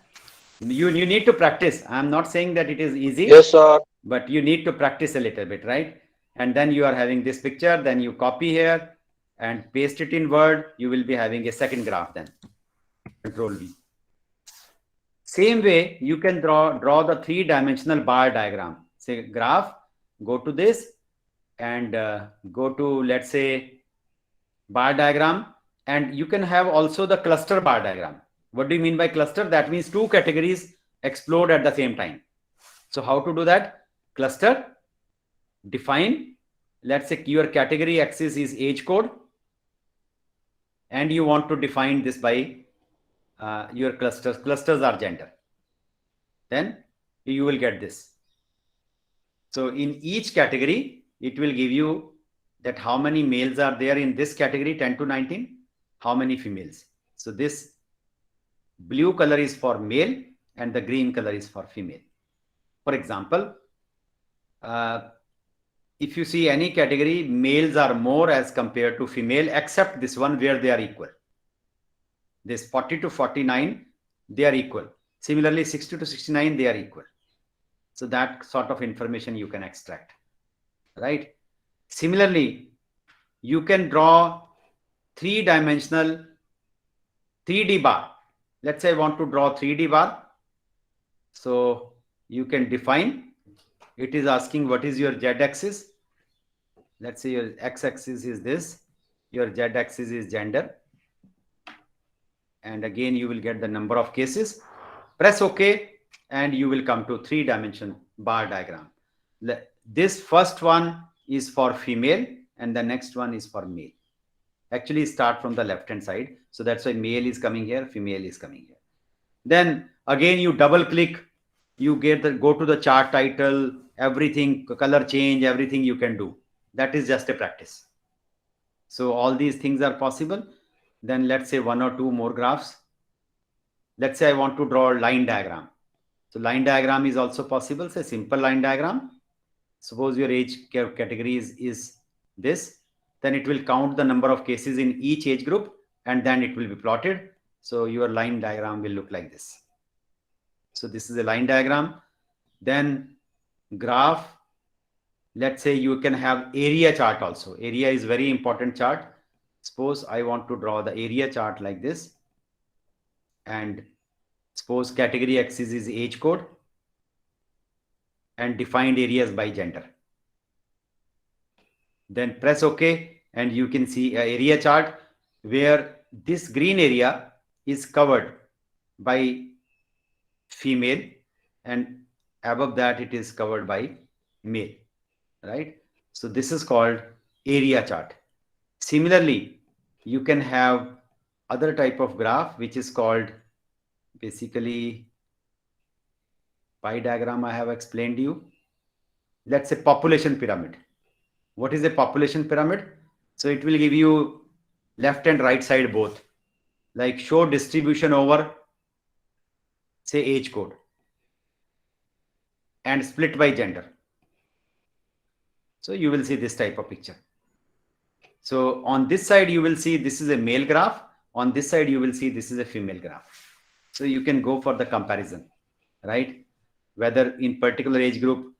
You need to practice. I'm not saying that it is easy. Yes, sir. But you need to practice a little bit, right? And then you are having this picture, then you copy here and paste it in Word. You will be having a second graph then. Control V. Same way, you can draw the 3-dimensional bar diagram. Say graph, go to this and go to, let's say, bar diagram. And you can have also the cluster bar diagram. What do you mean by cluster? That means 2 categories explode at the same time. So how to do that? Cluster, define. Let's say your category axis is age code. And you want to define this by your clusters. Clusters are gender. Then you will get this. So in each category, it will give you that how many males are there in this category, 10 to 19, how many females. So this blue color is for male and the green color is for female. For example, if you see any category, males are more as compared to female, except this one where they are equal. This 40 to 49, they are equal. Similarly, 60 to 69, they are equal. So that sort of information you can extract, right? Similarly, you can draw 3-dimensional 3D bar. Let's say I want to draw 3D bar. So you can define. It is asking what is your z-axis. Let's say your x-axis is this. Your z-axis is gender. And again, you will get the number of cases. Press OK, and you will come to 3-dimension bar diagram. This first one is for female, and the next one is for male. Actually, start from the left-hand side. So that's why male is coming here, female is coming here. Then again, you double click, you go to the chart title, everything, color change, everything you can do. That is just a practice. So all these things are possible. Then let's say 1 or 2 more graphs. Let's say I want to draw a line diagram. So line diagram is also possible. Say simple line diagram. Suppose your age category is this. Then it will count the number of cases in each age group and then it will be plotted. So your line diagram will look like this. So this is a line diagram. Then graph, let's say you can have area chart also. Area is very important chart. Suppose I want to draw the area chart like this, and suppose category axis is age code and defined areas by gender. Then press OK, and you can see an area chart where this green area is covered by female, and above that it is covered by male, right? So this is called area chart. Similarly, you can have other type of graph which is called basically pie diagram. I have explained to you. Let's say population pyramid. What is a population pyramid? So it will give you left and right side both, like show distribution over, say, age code, and split by gender. So you will see this type of picture. So on this side you will see this is a male graph, on this side you will see this is a female graph. So you can go for the comparison, right? Whether in particular age group,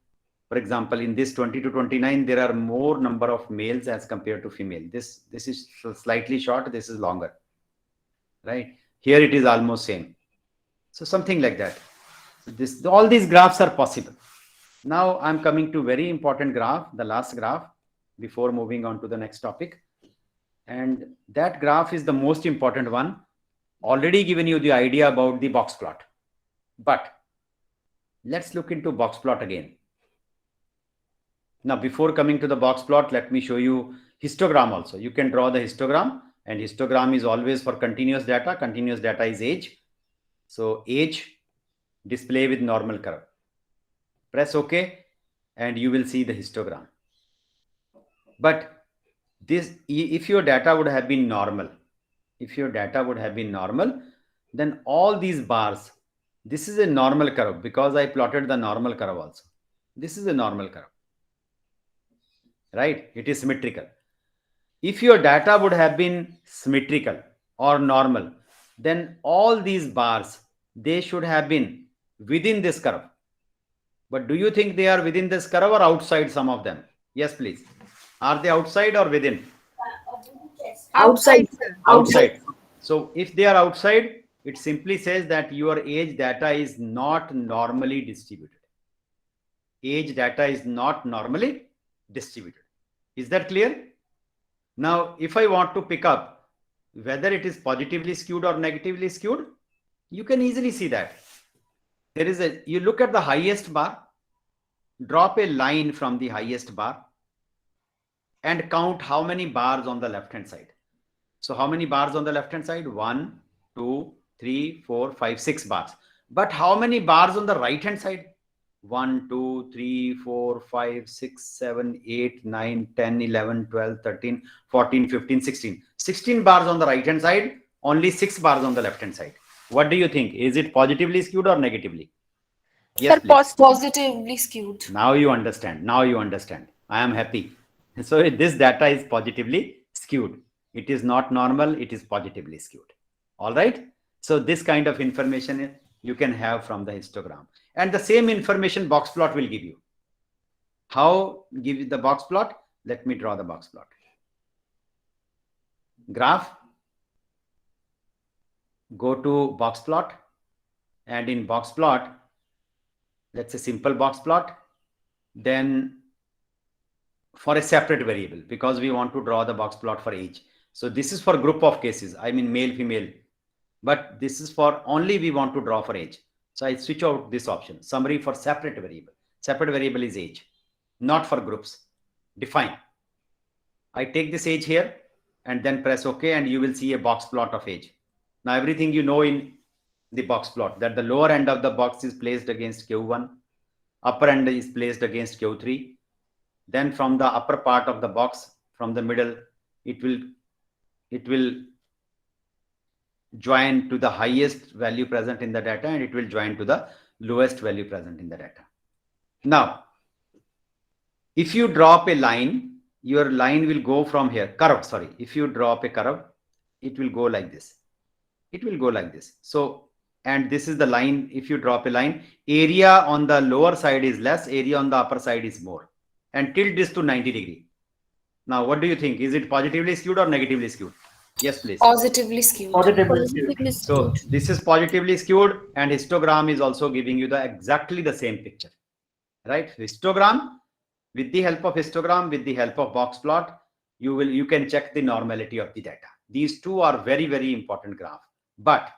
for example, in this 20 to 29, there are more number of males as compared to female. This is slightly short, this is longer, right? Here it is almost same. So something like that. So all these graphs are possible. Now I'm coming to very important graph, the last graph, before moving on to the next topic. And that graph is the most important one. Already given you the idea about the box plot. But let's look into box plot again. Now, before coming to the box plot, let me show you histogram also. You can draw the histogram, and histogram is always for continuous data. Continuous data is age. So age display with normal curve. Press OK, and you will see the histogram. But this, if your data would have been normal, then all these bars, this is a normal curve because I plotted the normal curve also. This is a normal curve, right? It is symmetrical. If your data would have been symmetrical or normal, then all these bars, they should have been within this curve. But do you think they are within this curve or outside, some of them? Yes, please. Are they outside or within? Outside, sir. Outside. So if they are outside, it simply says that your age data is not normally distributed. Age data is not normally distributed. Is that clear? Now, if I want to pick up whether it is positively skewed or negatively skewed, you can easily see that. There is you look at the highest bar, drop a line from the highest bar, and count how many bars on the left hand side. So how many bars on the left hand side? 1, 2, 3, 4, 5, 6 bars. But how many bars on the right hand side? 1, 2, 3, 4, 5, 6, 7, 8, 9, 10, 11, 12, 13, 14, 15, 16. 16 bars on the right hand side, only 6 bars on the left hand side. What do you think? Is it positively skewed or negatively? Yes, Sir, please. positively skewed. Now you understand. I am happy. So this data is positively skewed. It is not normal. It is positively skewed. All right. So this kind of information you can have from the histogram. And the same information box plot will give you. How give you the box plot? Let me draw the box plot. Graph. Go to box plot. And in box plot, let's say simple box plot. Then for a separate variable, because we want to draw the box plot for age. So this is for group of cases. I mean male, female. But this is for only we want to draw for age. So I switch out this option. Summary for separate variable. Separate variable is age, not for groups. Define. I take this age here and then press OK, and you will see a box plot of age. Now everything you know in the box plot, that the lower end of the box is placed against Q1, upper end is placed against Q3. Then from the upper part of the box, from the middle, it will join to the highest value present in the data, and it will join to the lowest value present in the data. Now, if you drop a line, your line will go from here. Curve, sorry. If you drop a curve, it will go like this. It will go like this. So, and this is the line. If you drop a line, area on the lower side is less, area on the upper side is more. and tilt this to 90 degree. Now, what do you think? Is it positively skewed or negatively skewed? Yes, please. Positively skewed. Positively skewed. Positively So skewed. this is positively skewed, and histogram is also giving you the exactly the same picture, right? Histogram, with the help of histogram, with the help of box plot, you can check the normality of the data. These two are very, very important graph. But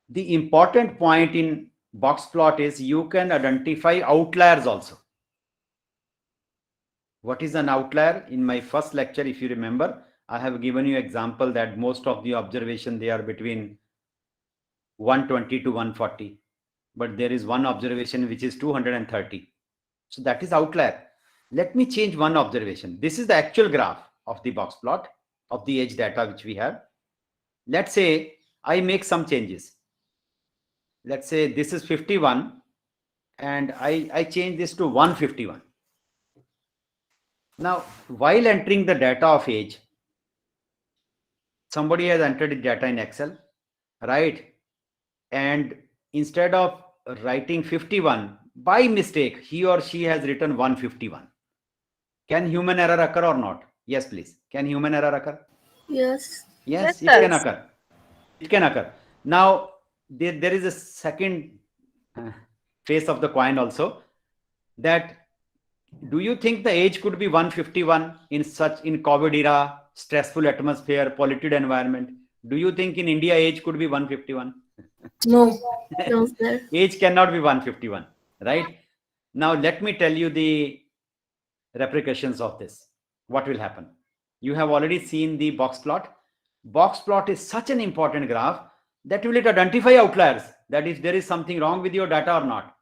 the important point in box plot is you can identify outliers also. What is an outlier? In my first lecture, if you remember, I have given you example that most of the observation, they are between 120 to 140, but there is one observation which is 230. So that is outlier. Let me change one observation. This is the actual graph of the box plot of the age data which we have. Let's say I make some changes. Let's say this is 51 and I change this to 151. Now, while entering the data of age, somebody has entered the data in Excel, right? And instead of writing 51, by mistake, he or she has written 151. Can human error occur or not? Yes, please. Can human error occur? Yes. Yes, it can occur. It can occur. Now, there is a second face of the coin also, that do you think the age could be 151 in COVID era, stressful atmosphere, polluted environment? Do you think in India age could be 151? No. No, sir. Age cannot be 151, right? Now, let me tell you the repercussions of this. What will happen? You have already seen the box plot. Box plot is such an important graph that will it identify outliers, that if there is something wrong with your data or not.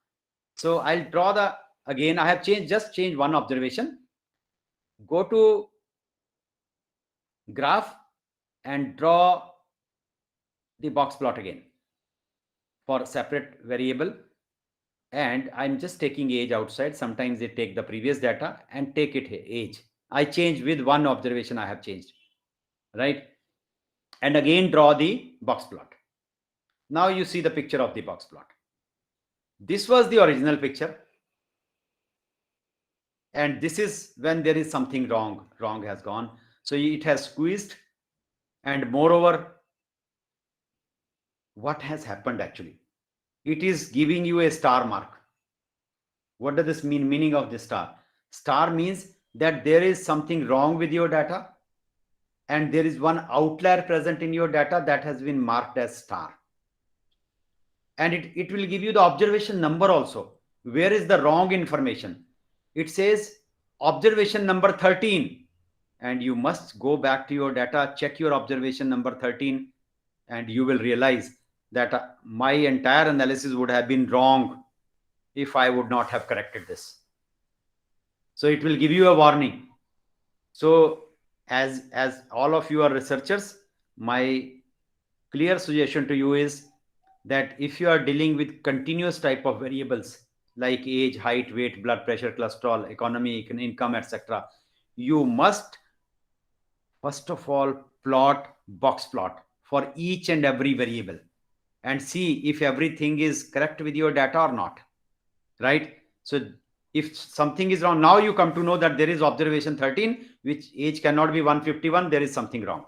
So I'll draw the, again, I have just changed one observation. Go to graph and draw the box plot again for separate variable. And I'm just taking age outside. Sometimes they take the previous data and take it age. I change with one observation I have changed, right? And again draw the box plot. Now you see the picture of the box plot. This was the original picture. And this is when there is something wrong has gone. So it has squeezed. And moreover, what has happened actually? It is giving you a star mark. What does this mean? Meaning of this star? Star means that there is something wrong with your data and there is one outlier present in your data that has been marked as star. And it will give you the observation number also. Where is the wrong information? It says observation number 13, and you must go back to your data, check your observation number 13, and you will realize that my entire analysis would have been wrong if I would not have corrected this. So it will give you a warning. So as all of you are researchers, my clear suggestion to you is that if you are dealing with continuous type of variables like age, height, weight, blood pressure, cholesterol, economy, income, etc., you must first of all plot box plot for each and every variable and see if everything is correct with your data or not, right? So if something is wrong, now you come to know that there is observation 13, which age cannot be 151, there is something wrong.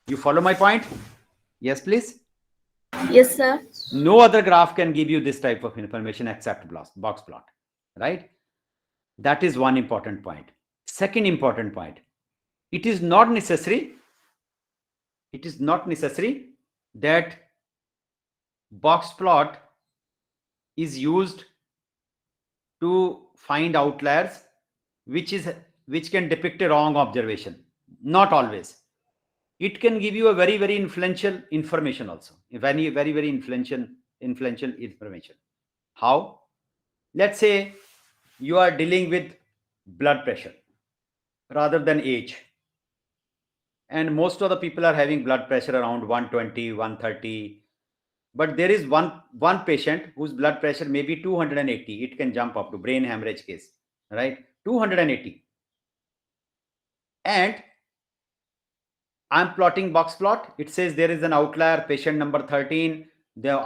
You follow my point? Yes, please. Yes, sir. No other graph can give you this type of information except box plot, right? That is one important point. Second important point, it is not necessary that box plot is used to find outliers which can depict a wrong observation. Not always. It can give you a very, very influential information also. Very, very, very influential information. How? Let's say you are dealing with blood pressure rather than age. And most of the people are having blood pressure around 120, 130. But there is one patient whose blood pressure may be 280. It can jump up to brain hemorrhage case, right? 280. And I'm plotting box plot. It says there is an outlier, patient number 13. Their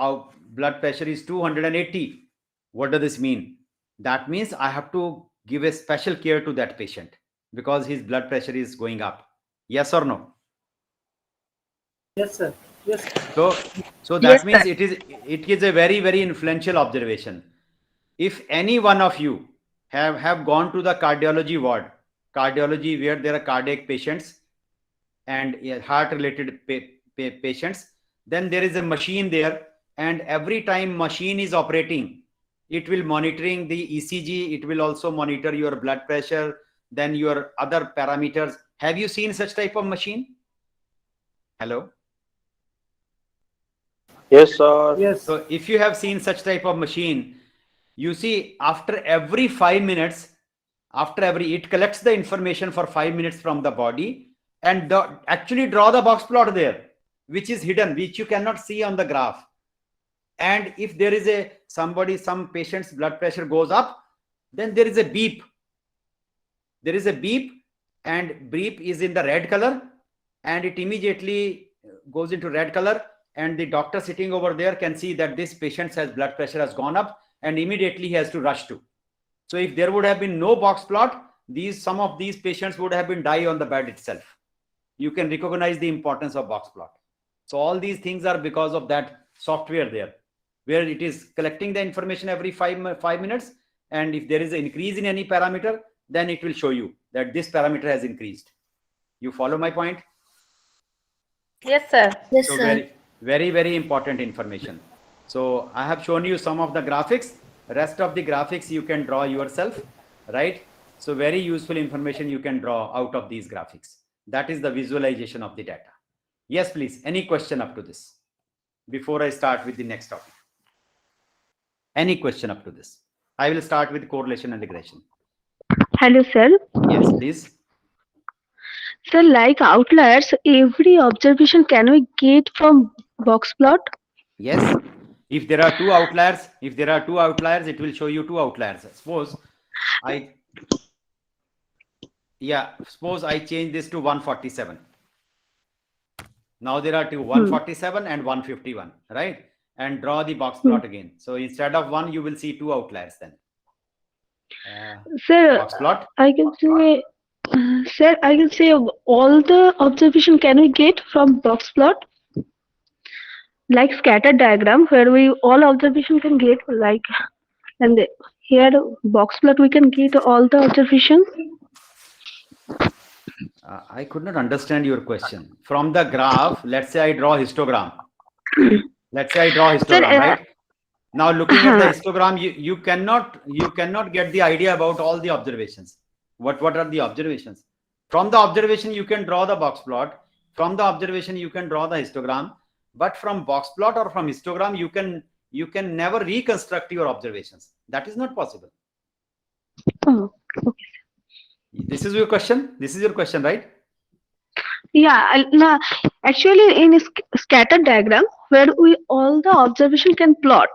blood pressure is 280. What does this mean? that means I have to give a special care to that patient because his blood pressure is going up. Yes or no? Yes, sir. Yes. So that Yes, means sir. it is a very, very influential observation. If any one of you have gone to the cardiology ward, cardiology where there are cardiac patients and heart related patients, then there is a machine there, and every time machine is operating, it will monitoring the ECG, it will also monitor your blood pressure, then your other parameters. Have you seen such type of machine? Hello? Yes, sir. Yes. So if you have seen such type of machine, you see after every 5 minutes, it collects the information for 5 minutes from the body and actually draw the box plot there, which is hidden, which you cannot see on the graph. And if there is some patient's blood pressure goes up, then there is a beep. There is a beep, and beep is in the red color, and it immediately goes into red color, and the doctor sitting over there can see that this patient's blood pressure has gone up, and immediately he has to rush to. So if there would have been no box plot, some of these patients would have been die on the bed itself. You can recognize the importance of box plot. So all these things are because of that software there, where it is collecting the information every 5 minutes, and if there is an increase in any parameter, then it will show you that this parameter has increased. You follow my point? Yes, sir. Yes, So sir. very, very, very important information. So I have shown you some of the graphics. Rest of the graphics you can draw yourself, right? So very useful information you can draw out of these graphics. That is the visualization of the data. Yes, please. Any question up to this before I start with the next topic? Any question up to this? I will start with correlation and regression. Hello, sir. Yes, please. Sir, like outliers, every observation can we get from box plot? Yes. If there are two outliers, it will show you two outliers. Suppose I change this to 147. Now there are two, 147 and 151, right? And draw the box plot again. So instead of one, you will see two outliers then. Sir, Box plot. I can say, sir, I can say all the observation can we get from box plot? Like scatter diagram where we all observation can get like, and here box plot we can get all the observation. I could not understand your question. From the graph, let's say I draw histogram. Sir, Right? Now looking at the histogram, you cannot get the idea about all the observations. What are the observations? From the observation, you can draw the box plot. From the observation, you can draw the histogram. But from box plot or from histogram, you can never reconstruct your observations. That is not possible. oh, okay. This is your question. This is your question, right? Yeah, no, actually in scatter diagram where we all the observation can plot.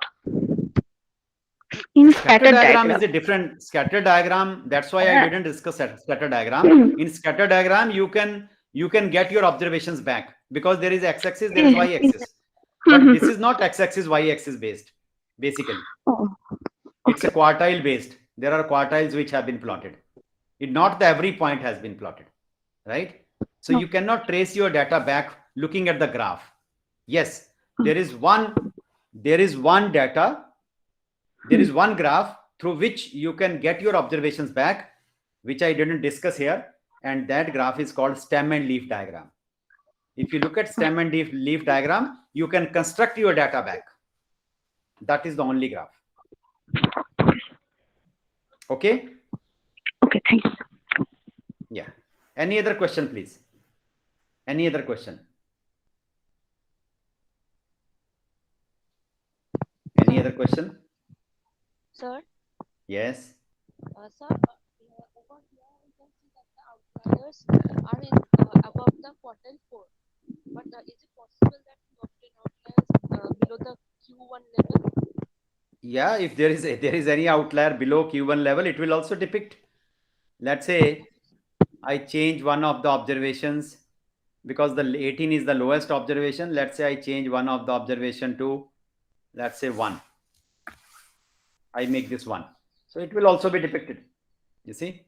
In Scatter diagram is a different scatter diagram. That's why I didn't discuss scatter diagram. In scatter diagram, you can get your observations back because there is x-axis, there is y-axis. But this is not x-axis, y-axis based. Basically, it's a quartile based. There are quartiles which have been plotted. Not the every point has been plotted, right? So you cannot trace your data back looking at the graph. Yes, there is one data. There is one graph through which you can get your observations back, which I didn't discuss here. And that graph is called stem and leaf diagram. If you look at stem and leaf diagram, you can construct your data back. That is the only graph. Okay? Okay, thanks. Yeah. Any other question, please? Any other question? Any other question? Sir, Yes. sir, over here we can see that the outliers are in above the quartile 4. But is it possible that we obtain outliers below the Q1 level? Yeah, if there is any outlier below Q1 level, it will also depict. Let's say I change one of the observations because the 18 is the lowest observation. Let's say I change one of the observation to, let's say 1. I make this 1. So it will also be depicted. You see?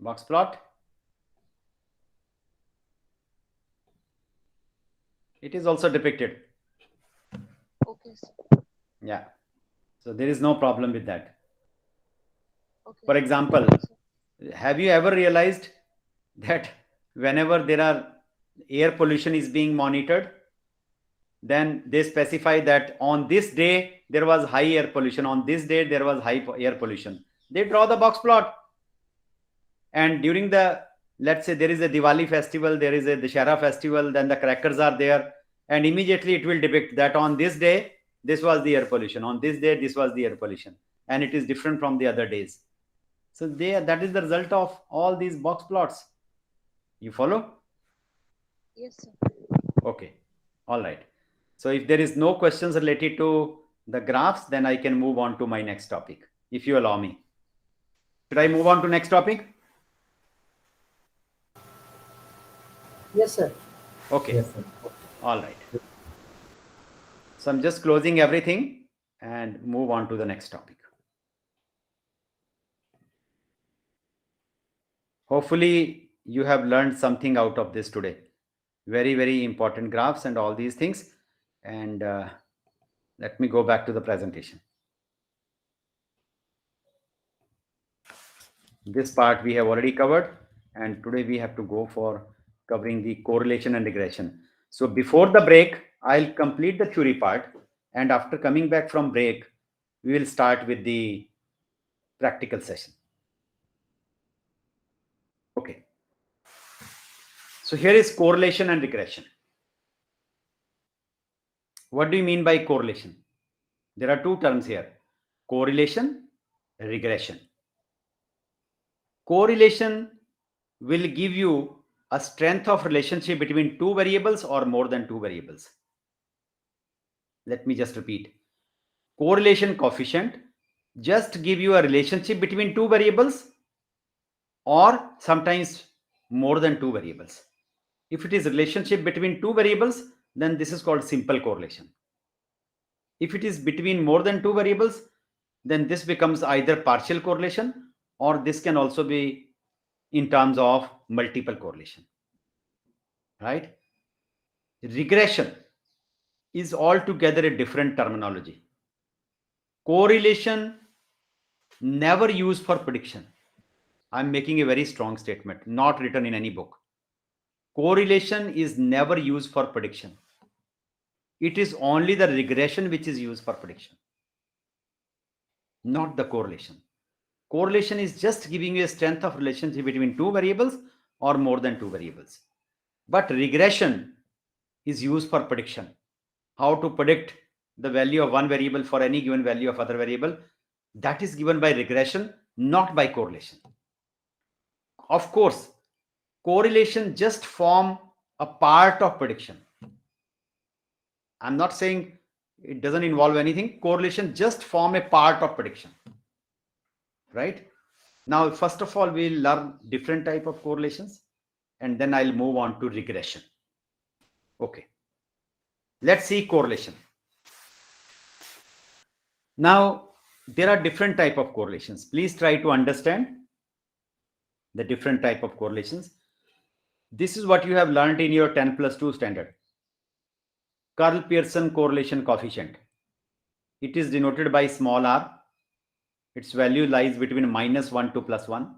Box plot. It is also depicted. Okay, sir. Yeah. So there is no problem with that. Okay. For example, have you ever realized that whenever there are air pollution is being monitored, then they specify that on this day there was high air pollution, on this day there was high air pollution. They draw the box plot. And during the, let's say there is a Diwali festival, there is a Dussehra festival, then the crackers are there, and immediately it will depict that on this day this was the air pollution, on this day this was the air pollution, and it is different from the other days. So that is the result of all these box plots. You follow? Yes, sir. Okay. All right. So if there is no questions related to the graphs, then I can move on to my next topic, if you allow me. Should I move on to next topic? Yes, sir. Okay. Yes, sir. All right. So I'm just closing everything and move on to the next topic. Hopefully you have learned something out of this today. Very, very important graphs and all these things. And let me go back to the presentation. This part we have already covered, and today we have to go for covering the correlation and regression. So before the break, I'll complete the theory part, and after coming back from break, we will start with the practical session. Okay. So here is correlation and regression. What do you mean by correlation? There are two terms here: correlation, regression. Correlation will give you a strength of relationship between two variables or more than two variables. Let me just repeat. Correlation coefficient just give you a relationship between two variables or sometimes more than two variables. If it is relationship between two variables, then this is called simple correlation. If it is between more than two variables, then this becomes either partial correlation, or this can also be in terms of multiple correlation, right? Regression is altogether a different terminology. Correlation never used for prediction. I'm making a very strong statement, not written in any book. Correlation is never used for prediction. It is only the regression which is used for prediction, not the correlation. Correlation is just giving you a strength of relationship between two variables or more than two variables. But regression is used for prediction. How to predict the value of one variable for any given value of other variable, that is given by regression, not by correlation. Of course, correlation just form a part of prediction. I'm not saying it doesn't involve anything. Correlation just form a part of prediction, right? Now, first of all, we'll learn different type of correlations, and then I'll move on to regression. Okay. Let's see correlation. Now, there are different type of correlations. Please try to understand the different type of correlations. This is what you have learned in your 10+2 standard. Karl-Pearson correlation coefficient. It is denoted by small r. Its value lies between -1 to +1.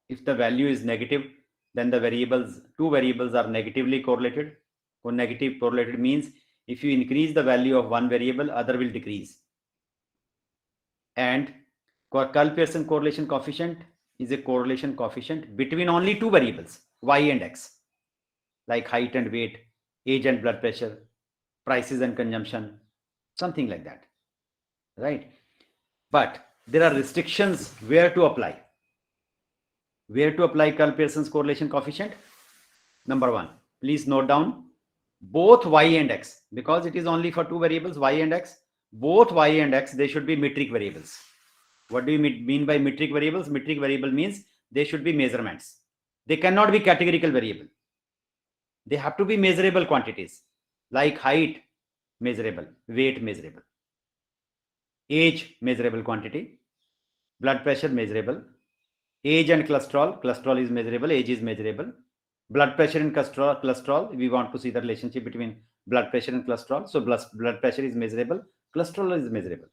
If the value is negative, then the two variables are negatively correlated. Or negative correlated means if you increase the value of one variable, other will decrease. And Karl-Pearson correlation coefficient is a correlation coefficient between only two variables, y and x, like height and weight, age and blood pressure, prices and consumption, something like that, right? But there are restrictions where to apply. Where to apply Karl-Pearson's correlation coefficient? Number one, please note down both y and x, because it is only for two variables, y and x. Both y and x, they should be metric variables. What do you mean by metric variables? Metric variable means they should be measurements. They cannot be categorical variable. They have to be measurable quantities, like height measurable, weight measurable. age measurable quantity, blood pressure measurable, age and cholesterol is measurable, age is measurable, blood pressure and cholesterol, we want to see the relationship between blood pressure and cholesterol. So blood pressure is measurable, cholesterol is measurable.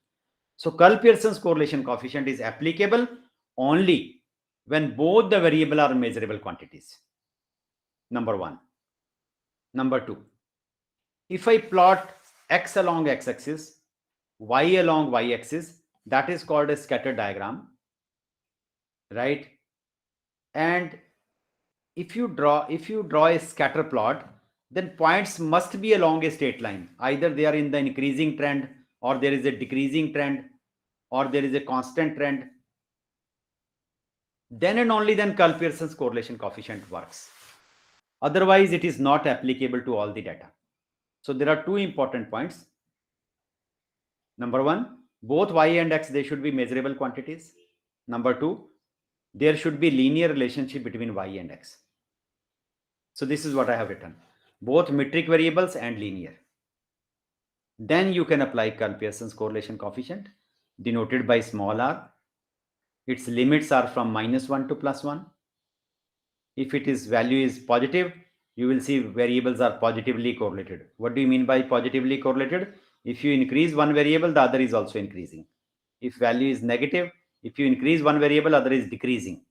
So Karl-Pearson's correlation coefficient is applicable only when both the variable are measurable quantities. Number one. Number two, if I plot x along x-axis, y along y-axis, that is called a scatter diagram, right? And if you draw a scatter plot, then points must be along a straight line. Either they are in the increasing trend, or there is a decreasing trend, or there is a constant trend. Then and only then Karl-Pearson's correlation coefficient works. Otherwise, it is not applicable to all the data. So there are two important points. Number one, both y and x, they should be measurable quantities. Number two, there should be linear relationship between y and x. So this is what I have written, both metric variables and linear. Then you can apply Karl-Pearson's correlation coefficient, denoted by small r. Its limits are from -1 to +1. If its value is positive, you will see variables are positively correlated. What do you mean by positively correlated? If you increase one variable, the other is also increasing. If value is negative, if you increase one variable, other is decreasing.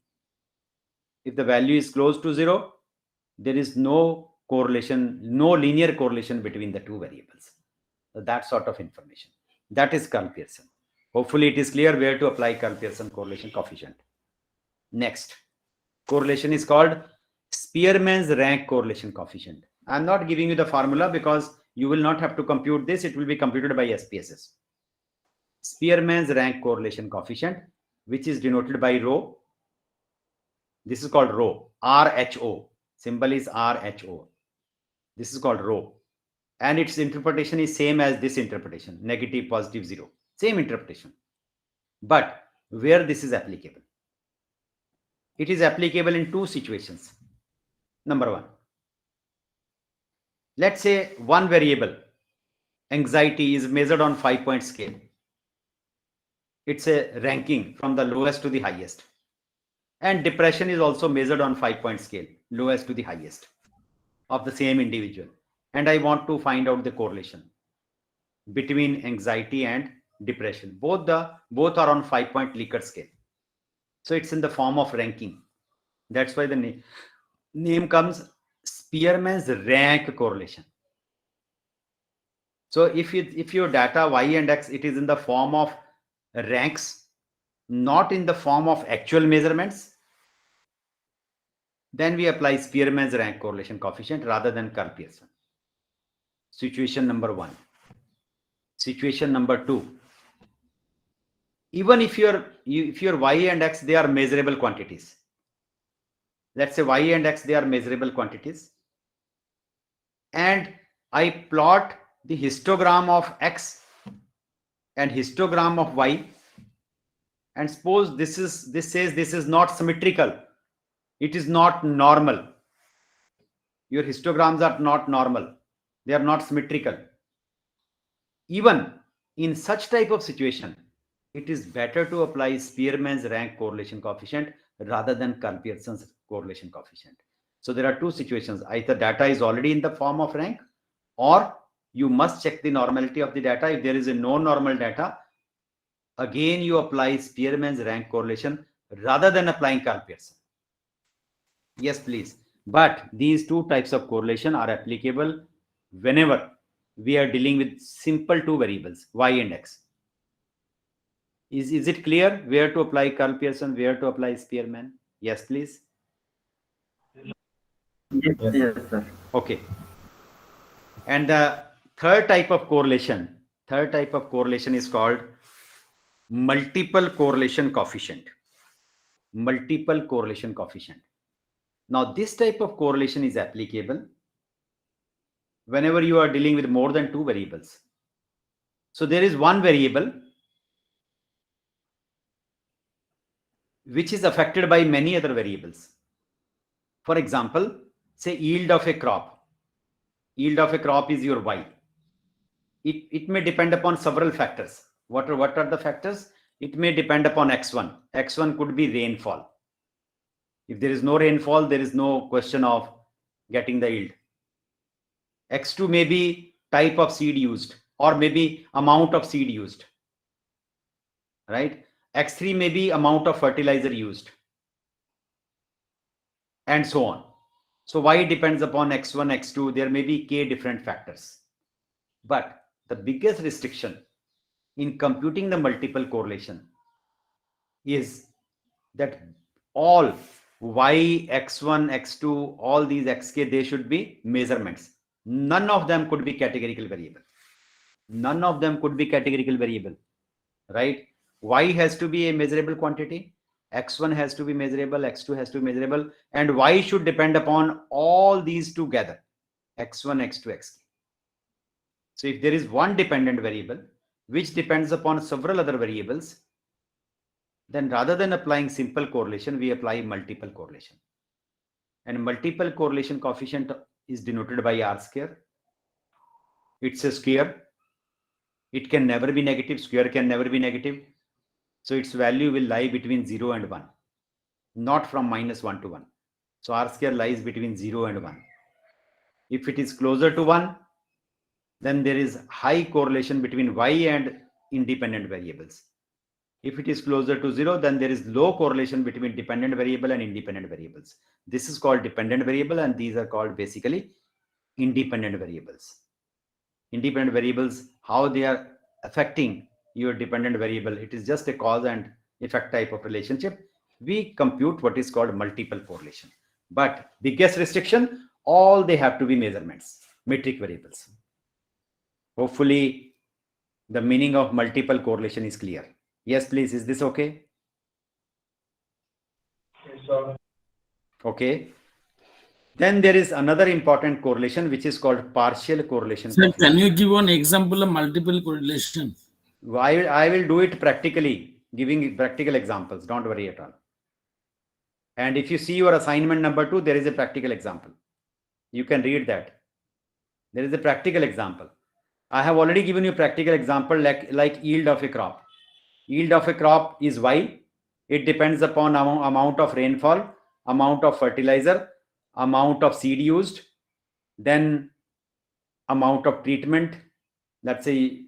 If the value is close to 0, there is no correlation, no linear correlation between the two variables. So that sort of information. That is Karl-Pearson. Hopefully it is clear where to apply Karl-Pearson correlation coefficient. Next, correlation is called Spearman's rank correlation coefficient. I'm not giving you the formula because you will not have to compute this. It will be computed by SPSS. Spearman's rank correlation coefficient, which is denoted by rho. This is called rho, RHO. Symbol is RHO. This is called rho. And its interpretation is same as this interpretation, negative, positive, 0. Same interpretation. But where this is applicable? It is applicable in two situations. Number one, let's say one variable, anxiety, is measured on 5-point scale. It's a ranking from the lowest to the highest. And depression is also measured on 5-point scale, lowest to the highest of the same individual. And I want to find out the correlation between anxiety and depression. Both are on 5-point Likert scale. So it's in the form of ranking. That's why the name comes Spearman's rank correlation. So if your data y and x, it is in the form of ranks, not in the form of actual measurements, then we apply Spearman's rank correlation coefficient rather than Karl-Pearson. Situation number one. Situation number two. Even if your y and x, they are measurable quantities. Let's say y and x, they are measurable quantities. And I plot the histogram of x and histogram of y. And suppose this says this is not symmetrical. It is not normal. Your histograms are not normal. They are not symmetrical. Even in such type of situation, it is better to apply Spearman's rank correlation coefficient rather than Karl-Pearson's correlation coefficient. So there are two situations. Either data is already in the form of rank, or you must check the normality of the data. If there is a no normal data, again you apply Spearman's rank correlation rather than applying Karl-Pearson. Yes, please. But these two types of correlation are applicable whenever we are dealing with simple two variables, y and x. Is it clear where to apply Karl-Pearson, where to apply Spearman? Yes, please. Yes, sir. Okay. And the third type of correlation is called multiple correlation coefficient. Multiple correlation coefficient. Now, this type of correlation is applicable whenever you are dealing with more than two variables. So there is one variable which is affected by many other variables. For example, say yield of a crop. Yield of a crop is your y. It may depend upon several factors. What are the factors? It may depend upon X1. X1 could be rainfall. If there is no rainfall, there is no question of getting the yield. X2 may be type of seed used, or maybe amount of seed used, right? X3 may be amount of fertilizer used, and so on. So Y depends upon X1, X2. There may be K different factors. But the biggest restriction in computing the multiple correlation is that all Y, X1, X2, all these Xk, they should be measurements. None of them could be categorical variable. None of them could be categorical variable, right? Y has to be a measurable quantity. X1 has to be measurable. X2 has to be measurable. And Y should depend upon all these together. X1, X2, Xk. So if there is one dependent variable, which depends upon several other variables, then rather than applying simple correlation, we apply multiple correlation. And multiple correlation coefficient is denoted by R square. It's a square. It can never be negative. Square can never be negative. So its value will lie between 0 and 1, not from -1 to 1. So R square lies between 0 and 1. If it is closer to 1, then there is high correlation between Y and independent variables. If it is closer to 0, then there is low correlation between dependent variable and independent variables. This is called dependent variable, and these are called basically independent variables. Independent variables, how they are affecting your dependent variable, it is just a cause and effect type of relationship. We compute what is called multiple correlation. But biggest restriction, all they have to be measurements, metric variables. Hopefully, the meaning of multiple correlation is clear. Yes, please. Is this okay? Yes, sir. Okay. Then there is another important correlation, which is called partial correlation. Sir, can you give one example of multiple correlation? I will do it practically, giving practical examples. Don't worry at all. And if you see your assignment number 2, there is a practical example. You can read that. There is a practical example. I have already given you practical example like yield of a crop. Yield of a crop is Y. It depends upon amount of rainfall, amount of fertilizer, amount of seed used, then amount of treatment, let's say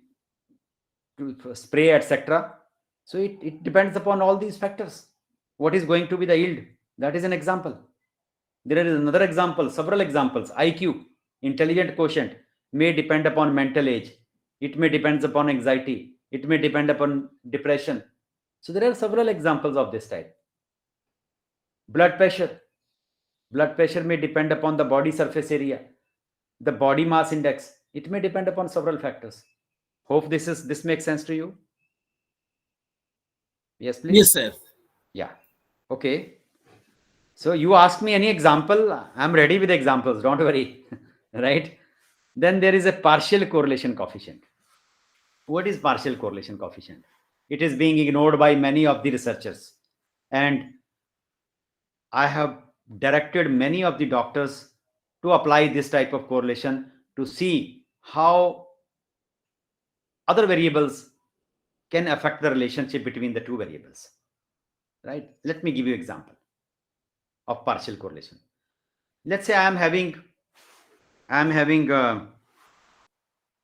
to spray, etc. So it depends upon all these factors. What is going to be the yield? That is an example. There is another example, several examples. IQ, intelligent quotient, may depend upon mental age. It may depend upon anxiety. It may depend upon depression. So there are several examples of this type. Blood pressure. Blood pressure may depend upon the body surface area, the body mass index. It may depend upon several factors. Hope this makes sense to you. Yes, please. Yes, sir. Yeah. Okay. So you ask me any example, I'm ready with examples. Don't worry. Right? Then there is a partial correlation coefficient. What is partial correlation coefficient? It is being ignored by many of the researchers. And I have directed many of the doctors to apply this type of correlation to see how other variables can affect the relationship between the two variables. Right? Let me give you an example of partial correlation. Let's say I am having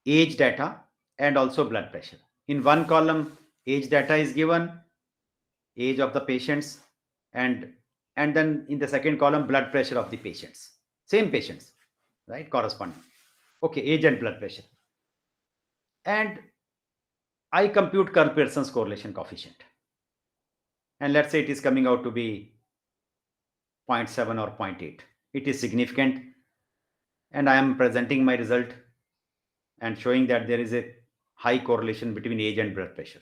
age data and also blood pressure. In one column, age data is given, age of the patients, and then in the second column, blood pressure of the patients. Same patients, right? Corresponding. Okay, age and blood pressure. And I compute Kerr-Pearson's correlation coefficient. And let's say it is coming out to be 0.7 or 0.8. It is significant. And I am presenting my result and showing that there is a high correlation between age and blood pressure.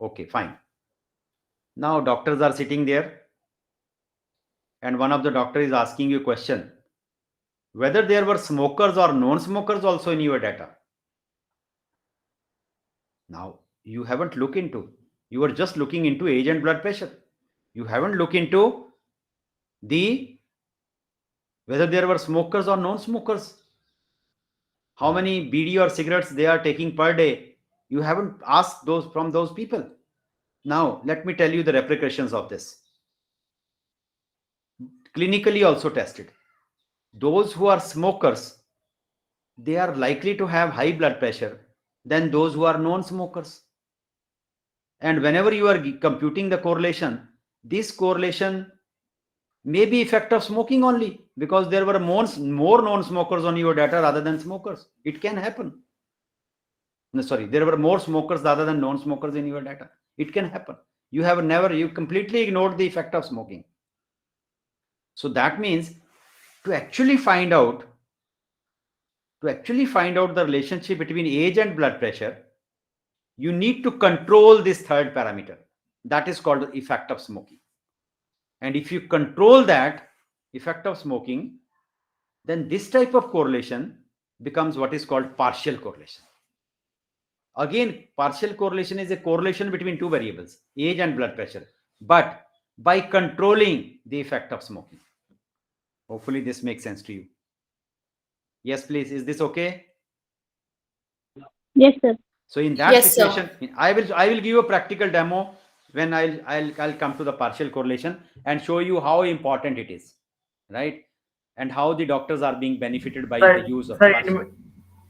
Okay, fine. Now doctors are sitting there, and one of the doctor is asking you a question, whether there were smokers or non-smokers also in your data. Now you haven't looked into, you are just looking into age and blood pressure. You haven't looked into whether there were smokers or non-smokers, how many BD or cigarettes they are taking per day, You haven't asked those from those people. Now, let me tell you the repercussions of this. Clinically also tested. Those who are smokers, they are likely to have high blood pressure than those who are non-smokers. And whenever you are computing the correlation, this correlation may be effect of smoking only, because there were more non-smokers on your data rather than smokers. It can happen. No, sorry, there were more smokers rather than non-smokers in your data. It can happen. You completely ignored the effect of smoking. So that means to actually find out the relationship between age and blood pressure, you need to control this third parameter. That is called effect of smoking. And if you control that effect of smoking, then this type of correlation becomes what is called partial correlation. Again, partial correlation is a correlation between two variables, age and blood pressure, but by controlling the effect of smoking. Hopefully this makes sense to you. Yes, please. Is this okay? Yes, sir. So in that Yes, sir. situation, I will give you a practical demo when I'll come to the partial correlation and show you how important it is, right? And how the doctors are being benefited by the use of partial.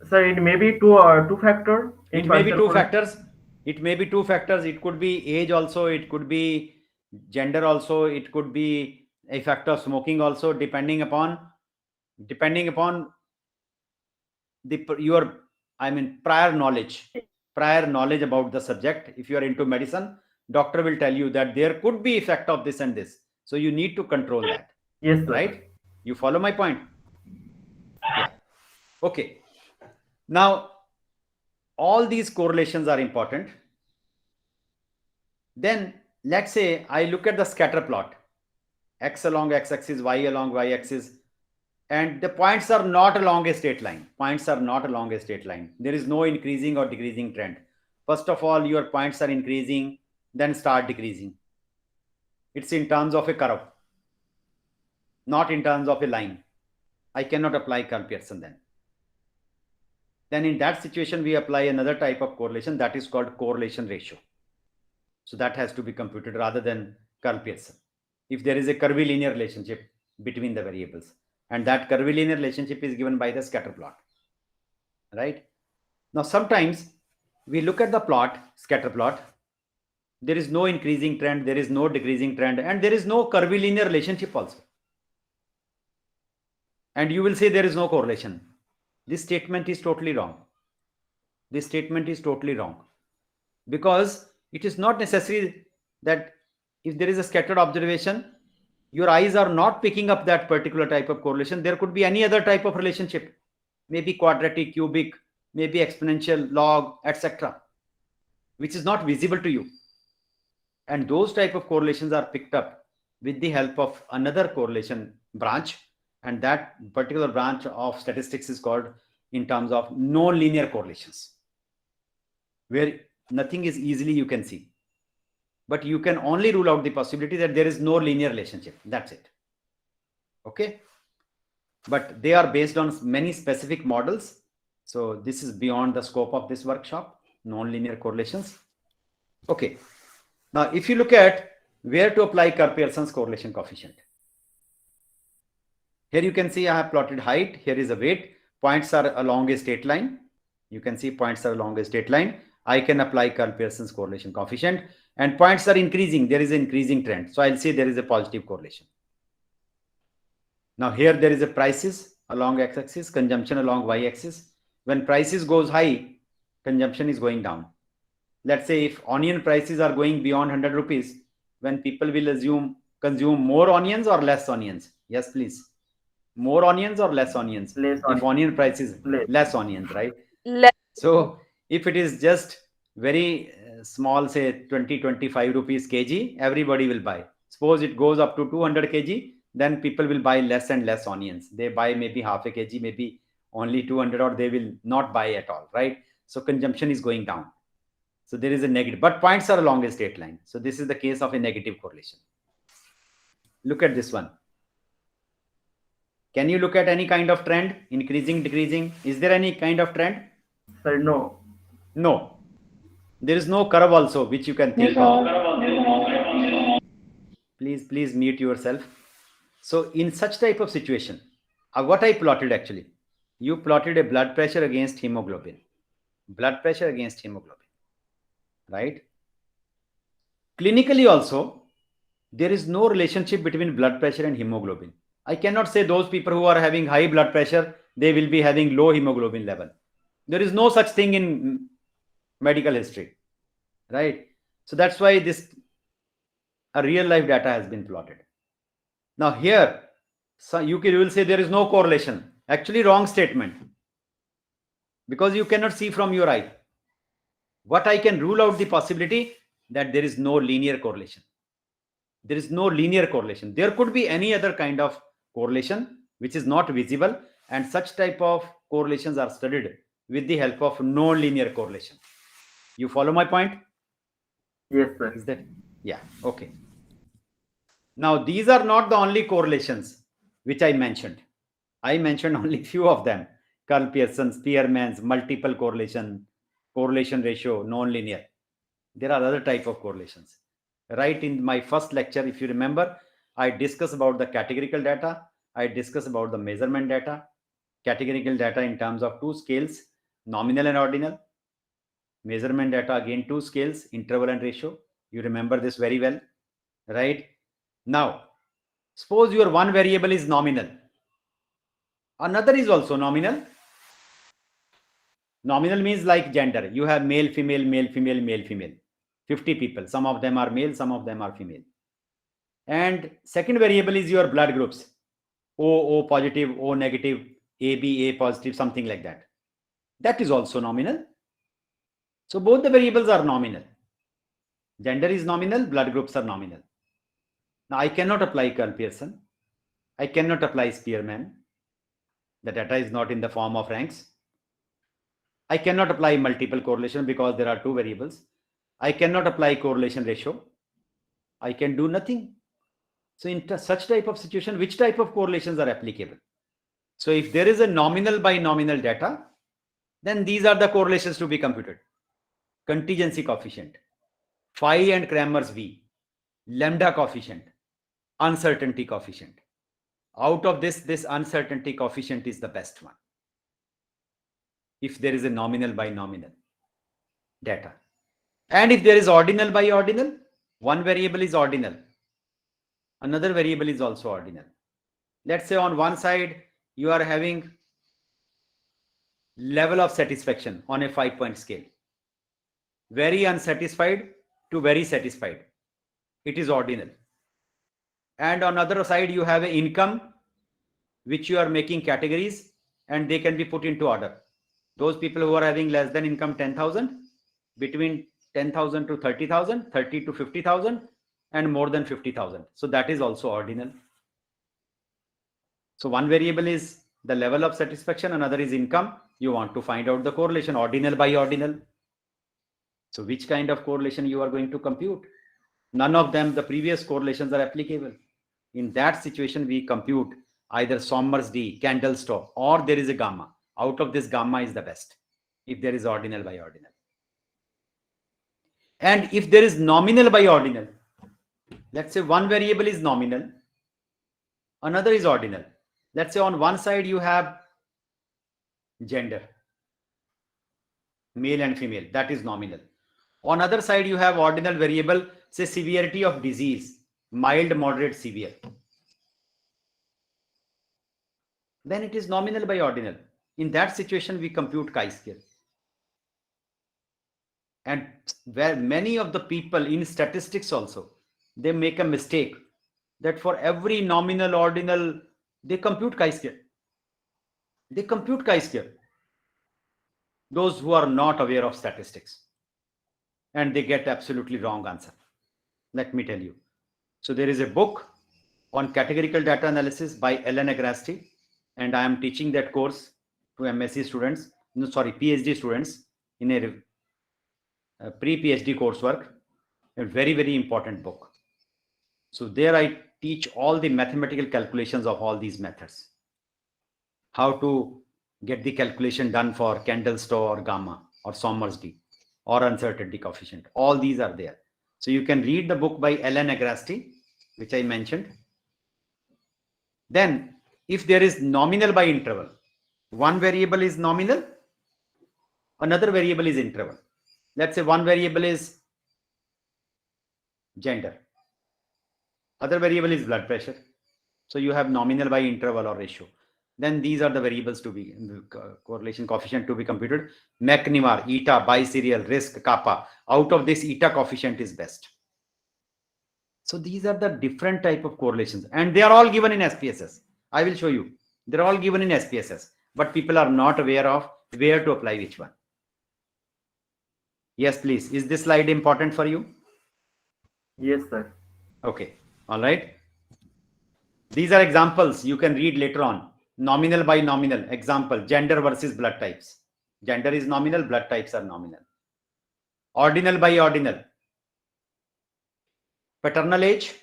Sir, it may be two factor. It may be two factors. It may be two factors. It could be age also. It could be gender also. It could be effect of smoking also, depending upon your prior knowledge about the subject. If you are into medicine, doctor will tell you that there could be effect of this and this. So you need to control that. Yes, sir. Right? You follow my point? Yeah. Okay. Now, all these correlations are important. Then let's say I look at the scatter plot, x along x-axis, y along y-axis, and the points are not along a straight line. There is no increasing or decreasing trend. First of all, your points are increasing, then start decreasing. It's in terms of a curve, not in terms of a line. I cannot apply Karl-Pearson then. Then in that situation, we apply another type of correlation that is called correlation ratio. So that has to be computed rather than Karl-Pearson. If there is a curvilinear relationship between the variables, and that curvilinear relationship is given by the scatter plot, right? Now, sometimes we look at the scatter plot, there is no increasing trend, there is no decreasing trend, and there is no curvilinear relationship also. And you will say there is no correlation. This statement is totally wrong. Because it is not necessary that if there is a scattered observation, your eyes are not picking up that particular type of correlation. There could be any other type of relationship, maybe quadratic, cubic, maybe exponential, log, etc., which is not visible to you. And those type of correlations are picked up with the help of another correlation branch. And that particular branch of statistics is called in terms of non-linear correlations, where nothing is easily you can see. But you can only rule out the possibility that there is no linear relationship. That's it. Okay. But they are based on many specific models. So this is beyond the scope of this workshop, non-linear correlations. Okay. Now, if you look at where to apply Karl-Pearson's correlation coefficient, here you can see I have plotted height. Here is a weight. Points are along a straight line. You can see points are along a straight line. I can apply Karl-Pearson's correlation coefficient, and points are increasing. There is an increasing trend. So I'll say there is a positive correlation. Now here there is a prices along x-axis, consumption along y-axis. When prices goes high, consumption is going down. Let's say if onion prices are going beyond 100 rupees, when people will consume more onions or less onions? Yes, please. More onions or less onions? If onion prices, less onions, right? So if it is just very small, say 20-25 rupees kg, everybody will buy. Suppose it goes up to 200 kg, then people will buy less and less onions. They buy maybe half a kg, maybe only 200, or they will not buy at all, right? So consumption is going down. So there is a negative, but points are along a straight line. So this is the case of a negative correlation. Look at this one. Can you look at any kind of trend? Increasing, decreasing? Is there any kind of trend? Sir, no. No. There is no curve also which you can think of. Please mute yourself. So in such type of situation, what I plotted actually, you plotted a blood pressure against hemoglobin. Blood pressure against hemoglobin, right? Clinically also, there is no relationship between blood pressure and hemoglobin. I cannot say those people who are having high blood pressure, they will be having low hemoglobin level. There is no such thing in medical history, right? So that's why this a real life data has been plotted. Now here, so you will say there is no correlation. Actually, wrong statement, because you cannot see from your eye. What I can rule out the possibility that there is no linear correlation. There is no linear correlation. There could be any other kind of correlation which is not visible, and such type of correlations are studied with the help of non-linear correlation. You follow my point? Yes, sir. Is that? Yeah. Okay. Now, these are not the only correlations which I mentioned. I mentioned only few of them. Karl Pearson's, Spearman's, multiple correlation, correlation ratio, non-linear. There are other type of correlations. Right in my first lecture, if you remember, I discussed about the categorical data. I discussed about the measurement data. Categorical data in terms of two scales, nominal and ordinal. Measurement data, again, two scales, interval and ratio. You remember this very well, right? Now, suppose your one variable is nominal. Another is also nominal. Nominal means like gender. You have male, female, male, female, male, female. 50 people. Some of them are male, some of them are female. And second variable is your blood groups. O positive, O negative, AB, A positive, something like that. That is also nominal. So both the variables are nominal. Gender is nominal, blood groups are nominal. Now I cannot apply Karl Pearson. I cannot apply Spearman. The data is not in the form of ranks. I cannot apply multiple correlation because there are two variables. I cannot apply correlation ratio. I can do nothing. So in such type of situation, which type of correlations are applicable? So if there is a nominal by nominal data, then these are the correlations to be computed. Contingency coefficient, phi and Cramer's V, lambda coefficient, uncertainty coefficient. Out of this uncertainty coefficient is the best one. If there is a nominal by nominal data. And if there is ordinal by ordinal, one variable is ordinal. Another variable is also ordinal. Let's say on one side, you are having level of satisfaction on a 5-point scale. Very unsatisfied to very satisfied. It is ordinal. And on the other side, you have an income which you are making categories, and they can be put into order. Those people who are having less than income 10,000, between 10,000 to 30,000, 30 to 50,000, and more than 50,000. So that is also ordinal. So one variable is the level of satisfaction, another is income. You want to find out the correlation, ordinal by ordinal. So which kind of correlation you are going to compute? None of them, the previous correlations are applicable. In that situation, we compute either Somers D, Candle-Stowe, or there is a gamma. Out of this, gamma is the best if there is ordinal by ordinal. And if there is nominal by ordinal, let's say one variable is nominal, another is ordinal. Let's say on one side you have gender, male and female, that is nominal. On other side you have ordinal variable, say severity of disease, mild, moderate, severe. Then it is nominal by ordinal. In that situation, we compute chi-square. And where many of the people in statistics also, they make a mistake that for every nominal, ordinal, they compute chi-square. They compute chi-square. Those who are not aware of statistics. And they get absolutely wrong answer. Let me tell you. So there is a book on categorical data analysis by Ellen Agrasti, and I am teaching that course to MSc students, PhD students in a pre-PhD coursework. A very, very important book. So there I teach all the mathematical calculations of all these methods. How to get the calculation done for Candle-Stowe or gamma or Somers D. or uncertainty coefficient. All these are there. So you can read the book by Ellen Agrasti, which I mentioned. Then if there is nominal by interval, one variable is nominal, another variable is interval. Let's say one variable is gender, other variable is blood pressure. So you have nominal by interval or ratio. Then these are the variables to be correlation coefficient to be computed. McNemar, eta, biserial, risk, kappa. Out of this, eta coefficient is best. So these are the different type of correlations, and they are all given in SPSS. I will show you. They're all given in SPSS, but people are not aware of where to apply which one. Yes, please. Is this slide important for you? Yes, sir. Okay. All right. These are examples you can read later on. Nominal by nominal. Example, gender versus blood types. Gender is nominal, blood types are nominal. Ordinal by ordinal. Paternal age.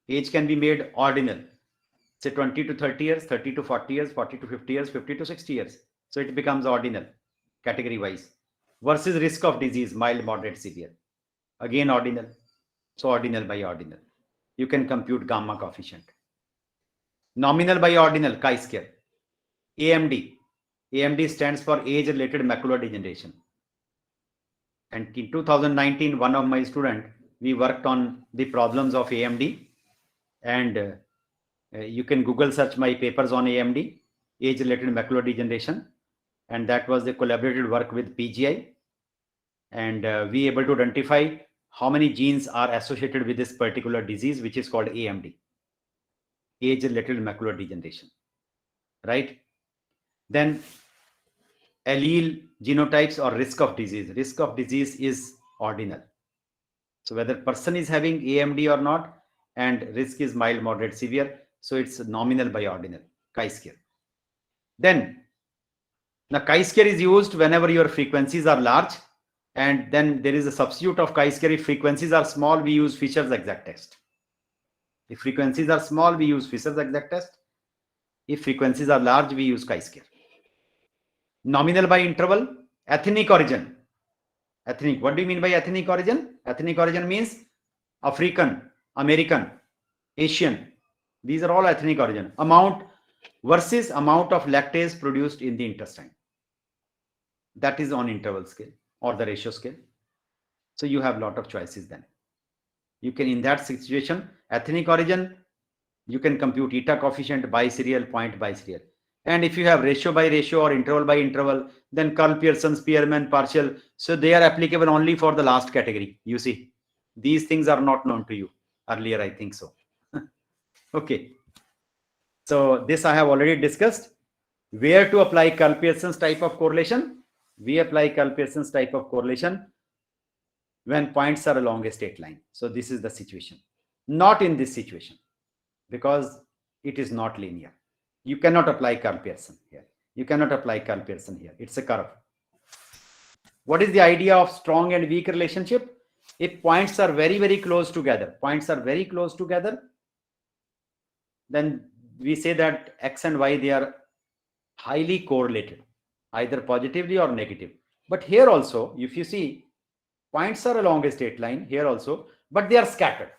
Age can be made ordinal. Say 20 to 30 years, 30 to 40 years, 40 to 50 years, 50 to 60 years. So it becomes ordinal, category wise. Versus risk of disease, mild, moderate, severe. Again ordinal. So ordinal by ordinal. You can compute gamma coefficient. Nominal by ordinal, chi-square. AMD. AMD stands for age-related macular degeneration. And in 2019, one of my students, we worked on the problems of AMD. And you can Google search my papers on AMD, age-related macular degeneration. And that was the collaborated work with PGI. And we able to identify how many genes are associated with this particular disease, which is called AMD, age-related macular degeneration, right? Then allele, genotypes, or risk of disease. Risk of disease is ordinal. So whether person is having AMD or not, and risk is mild, moderate, severe, so it's nominal by ordinal, chi-square. Then the chi-square is used whenever your frequencies are large. And then there is a substitute of chi-square. If frequencies are small, we use Fisher's exact test. If frequencies are small, we use Fisher's exact test. If frequencies are large, we use chi-square. Nominal by interval, ethnic origin. Ethnic, what do you mean by ethnic origin? Ethnic origin means African, American, Asian. These are all ethnic origin. Amount versus amount of lactase produced in the intestine. That is on interval scale or the ratio scale. So you have a lot of choices then. You can, in that situation, ethnic origin, you can compute eta coefficient, biserial, point biserial. And if you have ratio by ratio or interval by interval, then Karl Pearson, Spearman, partial. So they are applicable only for the last category. You see, these things are not known to you earlier, I think so. Okay. So this I have already discussed. Where to apply Karl Pearson's type of correlation? We apply Karl Pearson's type of correlation when points are along a straight line. So this is the situation. Not in this situation, because it is not linear. You cannot apply Karl Pearson here. You cannot apply Karl Pearson here. It's a curve. What is the idea of strong and weak relationship? If points are very, very close together, then we say that X and Y, they are highly correlated, either positively or negative. But here also, if you see, points are along a straight line here also, but they are scattered.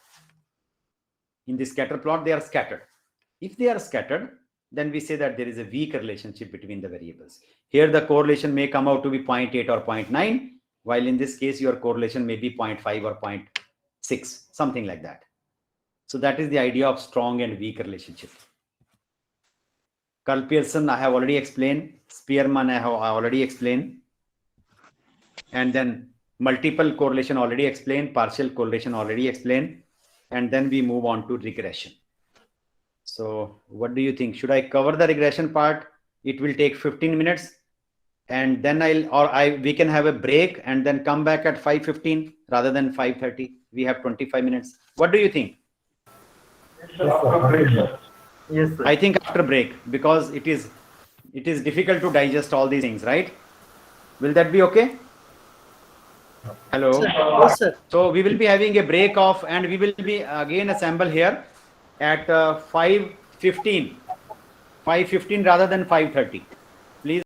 In the scatter plot, they are scattered. If they are scattered, then we say that there is a weak relationship between the variables. Here the correlation may come out to be 0.8 or 0.9, while in this case your correlation may be 0.5 or 0.6, something like that. So that is the idea of strong and weak relationship. Karl Pearson I have already explained. Spearman I have already explained. And then multiple correlation already explained, partial correlation already explained. And then we move on to regression. So what do you think? Should I cover the regression part? It will take 15 minutes. And then we can have a break and then come back at 5:15 rather than 5:30. We have 25 minutes. What do you think? Yes, sir. I think after break, because it is difficult to digest all these things, right? Will that be okay? Hello. Yes, sir. So we will be having a break off, and we will be again assemble here at 5:15 rather than 5:30.